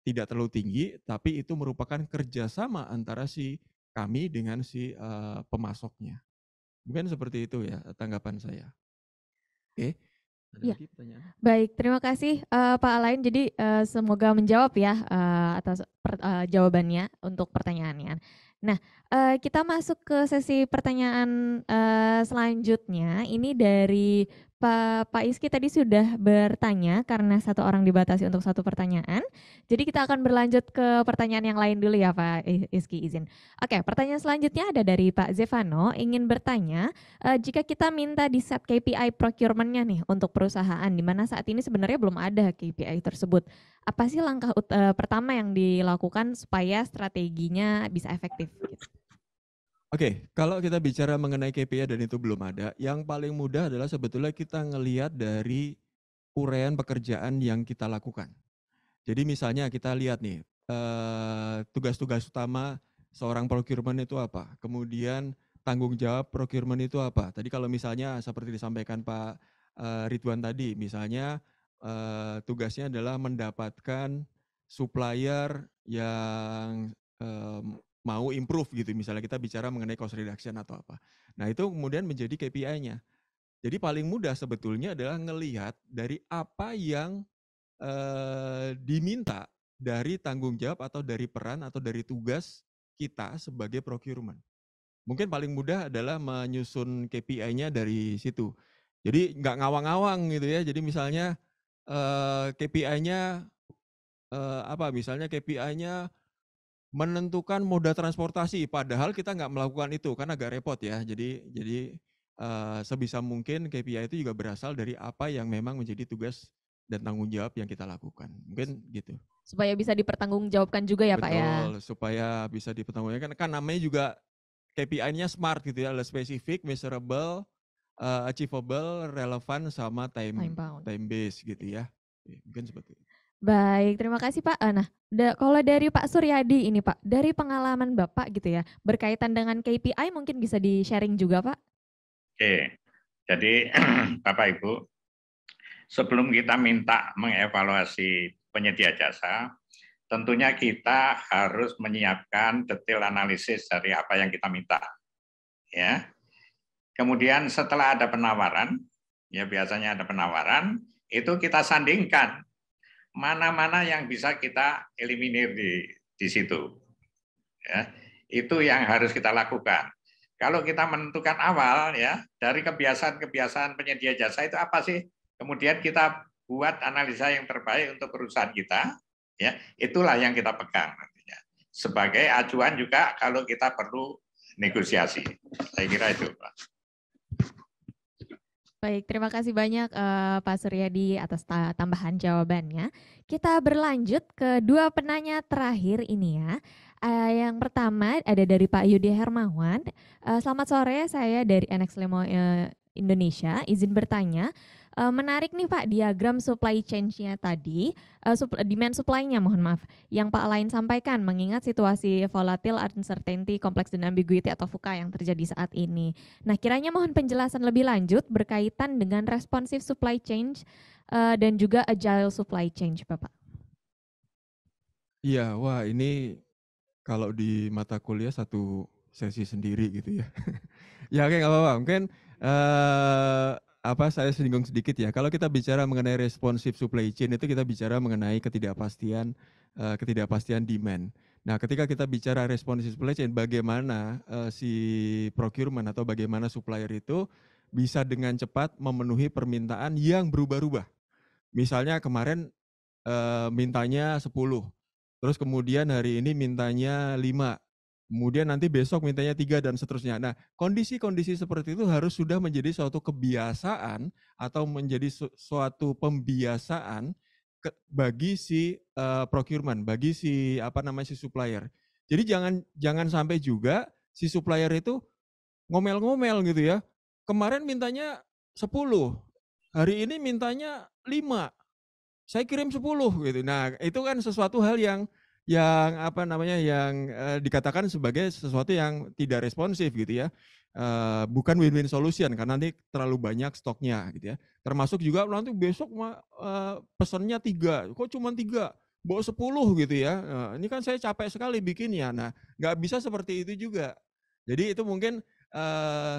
tidak terlalu tinggi, tapi itu merupakan kerjasama antara si kami dengan si pemasoknya. Mungkin seperti itu ya tanggapan saya. Oke. Ada Ya. lagi pertanyaan? Baik, terima kasih Pak Alain. Jadi semoga menjawab ya atas jawabannya untuk pertanyaannya. Nah, kita masuk ke sesi pertanyaan selanjutnya. Ini dari Pak Iski tadi sudah bertanya karena satu orang dibatasi untuk satu pertanyaan. Jadi kita akan berlanjut ke pertanyaan yang lain dulu ya Pak Iski, izin. Oke, pertanyaan selanjutnya ada dari Pak Zevano, ingin bertanya, jika kita minta di set KPI procurement-nya nih untuk perusahaan, di mana saat ini sebenarnya belum ada KPI tersebut. Apa sih langkah pertama yang dilakukan supaya strateginya bisa efektif? Gitu. Oke, kalau kita bicara mengenai KPI dan itu belum ada, yang paling mudah adalah sebetulnya kita ngelihat dari uraian pekerjaan yang kita lakukan. Jadi misalnya kita lihat nih, tugas-tugas utama seorang procurement itu apa, kemudian tanggung jawab procurement itu apa. Tadi kalau misalnya seperti disampaikan Pak Ridwan tadi, misalnya tugasnya adalah mendapatkan supplier yang mau improve gitu, misalnya kita bicara mengenai cost reduction atau apa. Nah itu kemudian menjadi KPI-nya. Jadi paling mudah sebetulnya adalah ngelihat dari apa yang diminta dari tanggung jawab atau dari peran atau dari tugas kita sebagai procurement. Mungkin paling mudah adalah menyusun KPI-nya dari situ. Jadi nggak ngawang-ngawang gitu ya. Jadi misalnya KPI-nya misalnya KPI-nya menentukan moda transportasi, padahal kita nggak melakukan itu, kan agak repot ya. Jadi sebisa mungkin KPI itu juga berasal dari apa yang memang menjadi tugas dan tanggung jawab yang kita lakukan. Mungkin gitu. Supaya bisa dipertanggungjawabkan juga ya Pak ya? Betul, supaya bisa dipertanggungjawabkan. Kan namanya juga KPI-nya SMART gitu ya, specific, measurable, achievable, relevant, sama time based gitu ya. Mungkin seperti itu. Baik, terima kasih Pak. Nah, kalau dari Pak Suryadi ini Pak, dari pengalaman Bapak gitu ya, berkaitan dengan KPI mungkin bisa di-sharing juga Pak? Oke, jadi Bapak Ibu, sebelum kita minta mengevaluasi penyedia jasa, tentunya kita harus menyiapkan detail analisis dari apa yang kita minta. Ya. Kemudian setelah ada penawaran, ya biasanya ada penawaran, itu kita sandingkan mana-mana yang bisa kita eliminir di situ. Ya, itu yang harus kita lakukan. Kalau kita menentukan awal ya dari kebiasaan-kebiasaan penyedia jasa itu apa sih? Kemudian kita buat analisa yang terbaik untuk perusahaan kita, ya itulah yang kita pegang nantinya. Sebagai acuan juga kalau kita perlu negosiasi. Saya kira itu, Pak. Baik, terima kasih banyak Pak Suryadi atas tambahan jawabannya. Kita berlanjut ke dua penanya terakhir ini ya. Yang pertama ada dari Pak Yudi Hermawan. Selamat sore, saya dari NX Lemo Indonesia. Izin bertanya, Menarik nih Pak diagram supply chain-nya tadi, demand supply-nya mohon maaf, yang Pak Alain sampaikan mengingat situasi volatile, uncertainty, complex dan ambiguity atau VUCA yang terjadi saat ini. Nah kiranya mohon penjelasan lebih lanjut berkaitan dengan responsive supply chain dan juga agile supply chain Bapak. Iya, wah ini kalau di mata kuliah satu sesi sendiri gitu ya. Ya oke nggak apa-apa, mungkin saya singgung sedikit ya. Kalau kita bicara mengenai responsive supply chain itu kita bicara mengenai ketidakpastian demand. Nah, ketika kita bicara responsive supply chain, bagaimana si procurement atau bagaimana supplier itu bisa dengan cepat memenuhi permintaan yang berubah-ubah. Misalnya kemarin mintanya 10, terus kemudian hari ini mintanya 5. Kemudian nanti besok mintanya 3 dan seterusnya. Nah, kondisi-kondisi seperti itu harus sudah menjadi suatu kebiasaan atau menjadi suatu pembiasaan bagi si procurement, bagi si si supplier. Jadi jangan sampai juga si supplier itu ngomel-ngomel gitu ya. Kemarin mintanya 10, hari ini mintanya 5. Saya kirim 10 gitu. Nah, itu kan sesuatu hal yang dikatakan sebagai sesuatu yang tidak responsif gitu ya. Bukan win-win solution karena nanti terlalu banyak stoknya gitu ya. Termasuk juga nanti besok pesannya 3, kok cuma 3, bawa 10 gitu ya. Ini kan saya capek sekali bikinnya. Nah, nggak bisa seperti itu juga. Jadi itu mungkin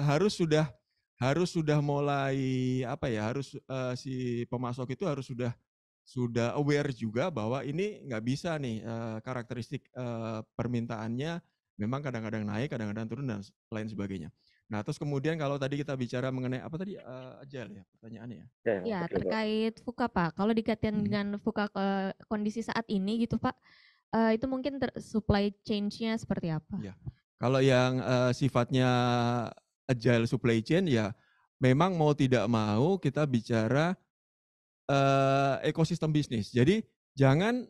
harus sudah mulai si pemasok itu harus sudah aware juga bahwa ini nggak bisa nih karakteristik permintaannya memang kadang-kadang naik, kadang-kadang turun dan lain sebagainya. Nah, terus kemudian kalau tadi kita bicara mengenai agile ya pertanyaannya ya. Ya, terkait VUCA Pak. Kalau dikaitkan dengan VUCA kondisi saat ini gitu Pak, itu mungkin supply chain-nya seperti apa? Ya. Kalau yang sifatnya agile supply chain ya memang mau tidak mau kita bicara ekosistem bisnis. Jadi jangan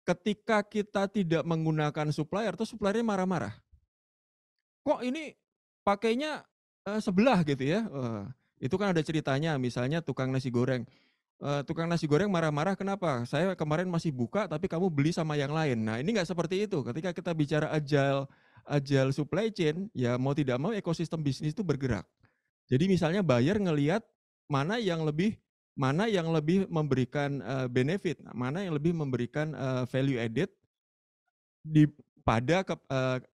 ketika kita tidak menggunakan supplier, terus suppliernya marah-marah. Kok ini pakainya sebelah gitu ya? Itu kan ada ceritanya, misalnya tukang nasi goreng. Tukang nasi goreng marah-marah kenapa? Saya kemarin masih buka tapi kamu beli sama yang lain. Nah ini nggak seperti itu. Ketika kita bicara agile supply chain, ya mau tidak mau ekosistem bisnis itu bergerak. Jadi misalnya buyer ngelihat mana yang lebih memberikan benefit, mana yang lebih memberikan value added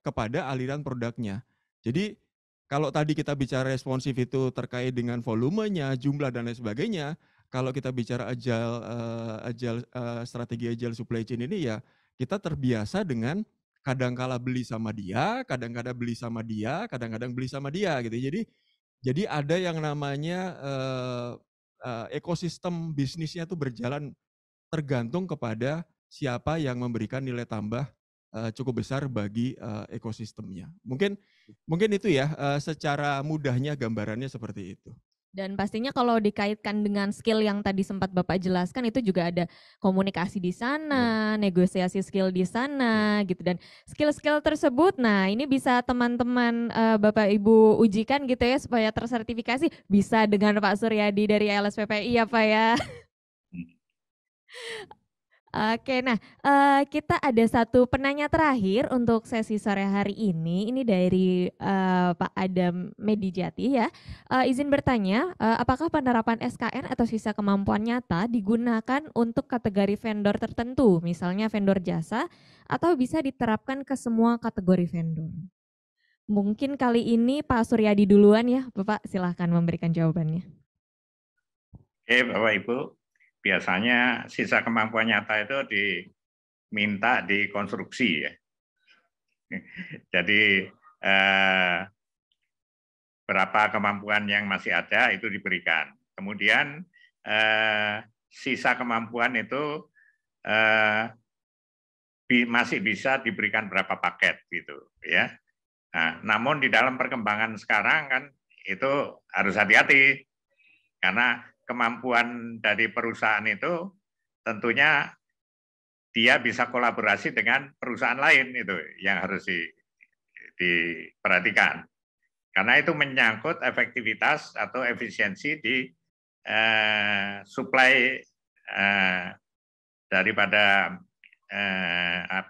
kepada aliran produknya. Jadi kalau tadi kita bicara responsif itu terkait dengan volumenya, jumlah dan lain sebagainya, kalau kita bicara strategi agile supply chain ini ya kita terbiasa dengan kadang-kala beli sama dia, kadang-kadang beli sama dia, kadang-kadang beli sama dia gitu. Jadi ada yang namanya ekosistem bisnisnya itu berjalan tergantung kepada siapa yang memberikan nilai tambah cukup besar bagi ekosistemnya. Mungkin itu ya secara mudahnya gambarannya seperti itu. Dan pastinya kalau dikaitkan dengan skill yang tadi sempat Bapak jelaskan itu juga ada komunikasi di sana, negosiasi skill di sana gitu, dan skill-skill tersebut nah ini bisa teman-teman Bapak Ibu ujikan gitu ya supaya tersertifikasi bisa dengan Pak Suryadi dari LSPPI ya Pak ya. Oke, nah kita ada satu penanya terakhir untuk sesi sore hari ini. Ini dari Pak Adam Medijati ya. Izin bertanya, apakah penerapan SKN atau sisa kemampuan nyata digunakan untuk kategori vendor tertentu, misalnya vendor jasa, atau bisa diterapkan ke semua kategori vendor? Mungkin kali ini Pak Suryadi duluan ya, Bapak silahkan memberikan jawabannya. Oke, Bapak Ibu. Biasanya sisa kemampuan nyata itu diminta dikonstruksi ya. Jadi berapa kemampuan yang masih ada itu diberikan. Kemudian sisa kemampuan itu masih bisa diberikan berapa paket gitu ya. Nah, namun di dalam perkembangan sekarang kan itu harus hati-hati karena kemampuan dari perusahaan itu tentunya dia bisa kolaborasi dengan perusahaan lain itu yang harus diperhatikan. Karena itu menyangkut efektivitas atau efisiensi di supply daripada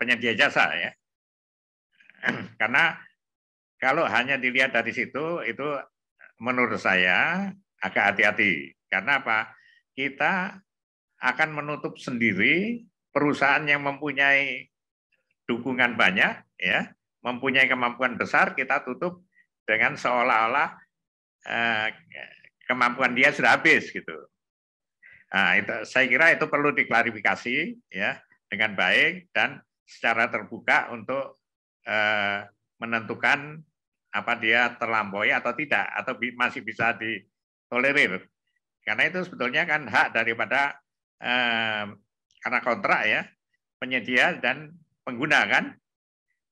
penyedia jasa ya. Karena kalau hanya dilihat dari situ, itu menurut saya agak hati-hati. Karena apa? Kita akan menutup sendiri perusahaan yang mempunyai dukungan banyak, ya, mempunyai kemampuan besar, kita tutup dengan seolah-olah kemampuan dia sudah habis gitu. Nah, itu, saya kira itu perlu diklarifikasi ya dengan baik dan secara terbuka untuk menentukan apa dia terlampaui atau tidak, atau masih bisa ditolerir. Karena itu sebetulnya kan hak daripada karena kontrak ya, penyedia dan pengguna kan.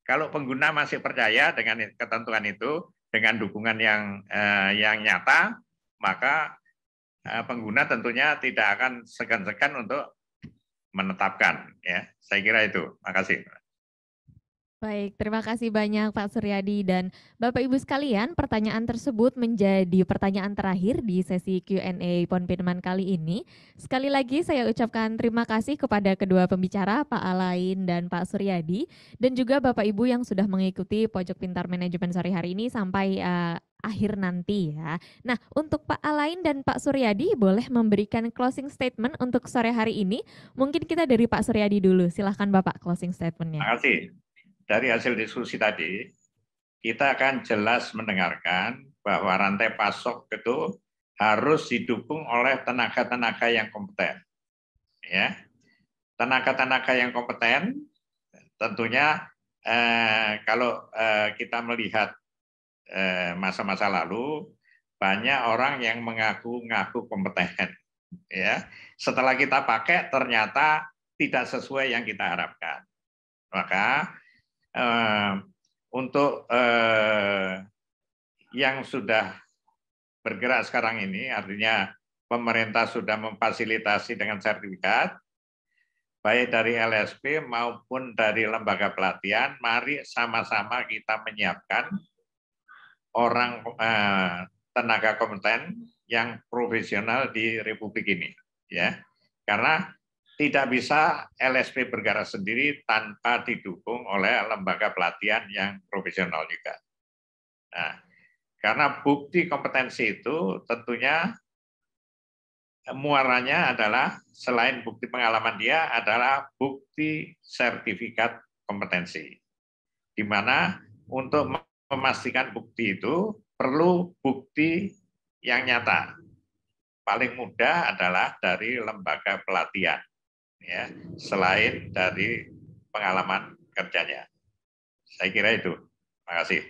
Kalau pengguna masih percaya dengan ketentuan itu, dengan dukungan yang nyata, maka pengguna tentunya tidak akan segan-segan untuk menetapkan. Ya, saya kira itu. Makasih. Baik, terima kasih banyak Pak Suryadi dan Bapak Ibu sekalian. Pertanyaan tersebut menjadi pertanyaan terakhir di sesi Q&A Pon Pinman kali ini. Sekali lagi saya ucapkan terima kasih kepada kedua pembicara, Pak Alain dan Pak Suryadi, dan juga Bapak Ibu yang sudah mengikuti Pojok Pintar Manajemen sore hari ini sampai akhir nanti ya. Nah, untuk Pak Alain dan Pak Suryadi boleh memberikan closing statement untuk sore hari ini. Mungkin kita dari Pak Suryadi dulu. Silahkan Bapak closing statement-nya. Terima kasih. Dari hasil diskusi tadi, kita akan jelas mendengarkan bahwa rantai pasok itu harus didukung oleh tenaga-tenaga yang kompeten. Ya, tenaga-tenaga yang kompeten tentunya kalau kita melihat masa-masa lalu, banyak orang yang mengaku-ngaku kompeten. Ya, setelah kita pakai ternyata tidak sesuai yang kita harapkan. Maka untuk yang sudah bergerak sekarang ini, artinya pemerintah sudah memfasilitasi dengan sertifikat, baik dari LSP maupun dari lembaga pelatihan, mari sama-sama kita menyiapkan orang tenaga kompeten yang profesional di Republik ini, ya, karena tidak bisa LSP bergerak sendiri tanpa didukung oleh lembaga pelatihan yang profesional juga. Nah, karena bukti kompetensi itu tentunya muaranya adalah selain bukti pengalaman dia adalah bukti sertifikat kompetensi. Di mana untuk memastikan bukti itu perlu bukti yang nyata. Paling mudah adalah dari lembaga pelatihan. Ya, selain dari pengalaman kerjanya. Saya kira itu. Terima kasih.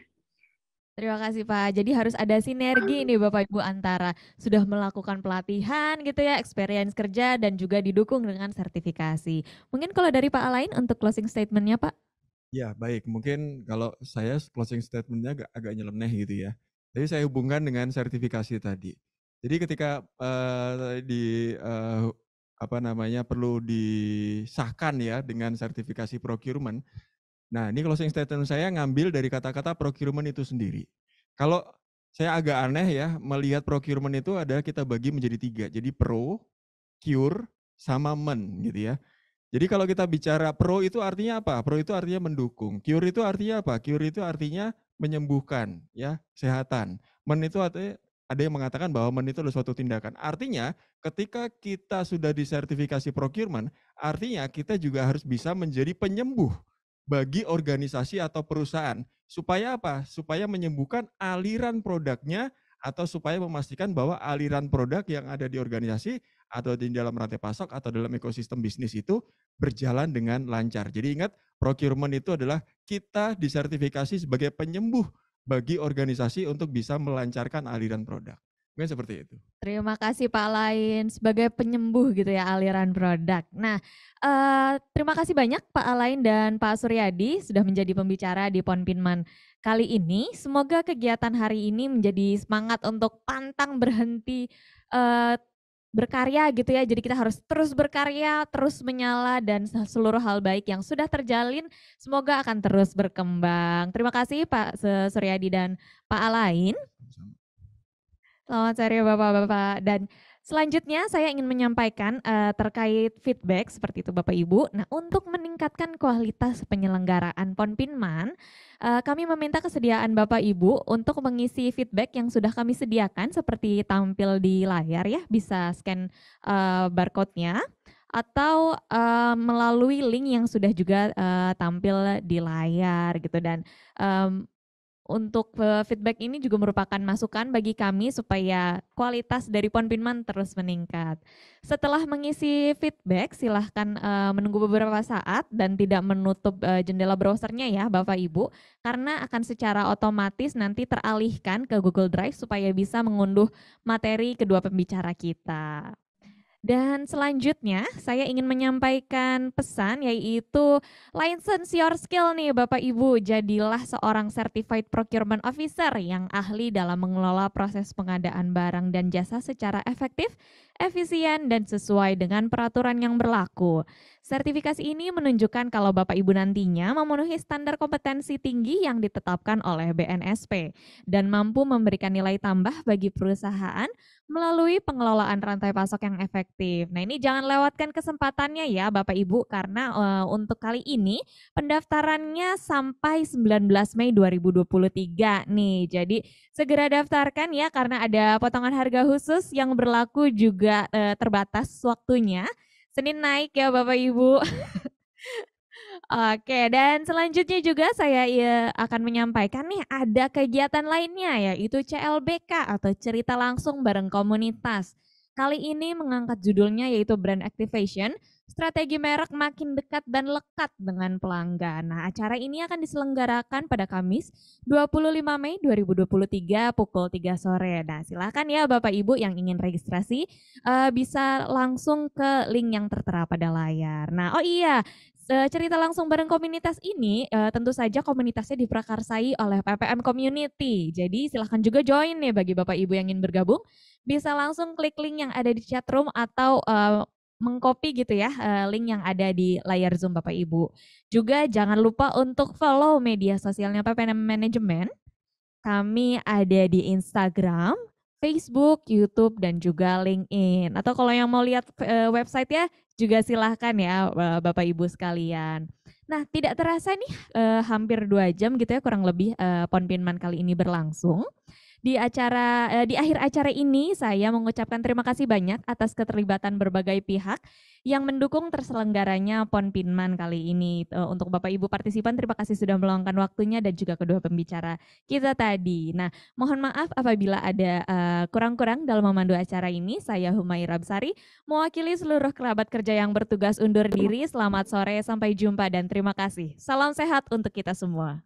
Terima kasih Pak. Jadi harus ada sinergi nih Bapak Ibu antara sudah melakukan pelatihan gitu ya, experience kerja dan juga didukung dengan sertifikasi. Mungkin kalau dari Pak Alain untuk closing statement-nya Pak. Ya baik, mungkin kalau saya closing statement-nya agak nyeleneh gitu ya. Jadi saya hubungkan dengan sertifikasi tadi. Jadi ketika perlu disahkan ya dengan sertifikasi procurement. Nah, ini closing statement saya ngambil dari kata-kata procurement itu sendiri. Kalau saya agak aneh ya, melihat procurement itu adalah kita bagi menjadi 3. Jadi pro, cure, sama men gitu ya. Jadi kalau kita bicara pro itu artinya apa? Pro itu artinya mendukung. Cure itu artinya apa? Cure itu artinya menyembuhkan ya, kesehatan. Men itu artinya ada yang mengatakan bahwa men itu adalah suatu tindakan. Artinya ketika kita sudah disertifikasi procurement, artinya kita juga harus bisa menjadi penyembuh bagi organisasi atau perusahaan. Supaya apa? Supaya menyembuhkan aliran produknya atau supaya memastikan bahwa aliran produk yang ada di organisasi atau di dalam rantai pasok atau dalam ekosistem bisnis itu berjalan dengan lancar. Jadi ingat, procurement itu adalah kita disertifikasi sebagai penyembuh bagi organisasi untuk bisa melancarkan aliran produk. Mungkin seperti itu. Terima kasih Pak Alain sebagai penyembuh gitu ya aliran produk. Nah, terima kasih banyak Pak Alain dan Pak Suryadi sudah menjadi pembicara di Pon Pinman kali ini. Semoga kegiatan hari ini menjadi semangat untuk pantang berhenti berkarya gitu ya. Jadi kita harus terus berkarya, terus menyala dan seluruh hal baik yang sudah terjalin semoga akan terus berkembang. Terima kasih Pak Suryadi dan Pak Alain. Selamat sore Bapak-bapak dan Selanjutnya saya ingin menyampaikan terkait feedback seperti itu Bapak Ibu. Nah, untuk meningkatkan kualitas penyelenggaraan Ponpinman, kami meminta kesediaan Bapak Ibu untuk mengisi feedback yang sudah kami sediakan seperti tampil di layar ya, bisa scan barcode-nya atau melalui link yang sudah juga tampil di layar gitu dan untuk feedback ini juga merupakan masukan bagi kami supaya kualitas dari Ponpinman terus meningkat. Setelah mengisi feedback, silahkan menunggu beberapa saat dan tidak menutup jendela browsernya ya Bapak Ibu, karena akan secara otomatis nanti teralihkan ke Google Drive supaya bisa mengunduh materi kedua pembicara kita. Dan selanjutnya saya ingin menyampaikan pesan yaitu license your skill nih Bapak Ibu, jadilah seorang certified procurement officer yang ahli dalam mengelola proses pengadaan barang dan jasa secara efektif, efisien dan sesuai dengan peraturan yang berlaku. Sertifikasi ini menunjukkan kalau Bapak Ibu nantinya memenuhi standar kompetensi tinggi yang ditetapkan oleh BNSP dan mampu memberikan nilai tambah bagi perusahaan melalui pengelolaan rantai pasok yang efektif. Nah, ini jangan lewatkan kesempatannya ya Bapak Ibu karena untuk kali ini pendaftarannya sampai 19 Mei 2023 nih. Jadi segera daftarkan ya karena ada potongan harga khusus yang berlaku juga terbatas waktunya. Senin naik ya Bapak Ibu. Oke, dan selanjutnya juga saya akan menyampaikan nih ada kegiatan lainnya yaitu CLBK atau cerita langsung bareng komunitas. Kali ini mengangkat judulnya yaitu Brand Activation, strategi merek makin dekat dan lekat dengan pelanggan. Nah, acara ini akan diselenggarakan pada Kamis 25 Mei 2023 pukul 3 sore. Nah, silakan ya Bapak Ibu yang ingin registrasi bisa langsung ke link yang tertera pada layar. Nah, oh iya, cerita langsung bareng komunitas ini tentu saja komunitasnya diprakarsai oleh PPM Community. Jadi silahkan juga join nih bagi Bapak Ibu yang ingin bergabung. Bisa langsung klik link yang ada di chat room atau mengcopy gitu ya link yang ada di layar Zoom Bapak Ibu. Juga jangan lupa untuk follow media sosialnya PPM Manajemen. Kami ada di Instagram, Facebook, YouTube, dan juga LinkedIn. Atau kalau yang mau lihat website ya juga silahkan ya Bapak Ibu sekalian. Nah, tidak terasa nih hampir 2 jam gitu ya kurang lebih Ponpinman kali ini berlangsung. Di akhir acara ini saya mengucapkan terima kasih banyak atas keterlibatan berbagai pihak yang mendukung terselenggaranya Ponpinman kali ini. Untuk Bapak Ibu partisipan terima kasih sudah meluangkan waktunya dan juga kedua pembicara kita tadi. Nah, mohon maaf apabila ada kurang-kurang dalam memandu acara ini. Saya Humaira Absari mewakili seluruh kerabat kerja yang bertugas undur diri. Selamat sore, sampai jumpa dan terima kasih. Salam sehat untuk kita semua.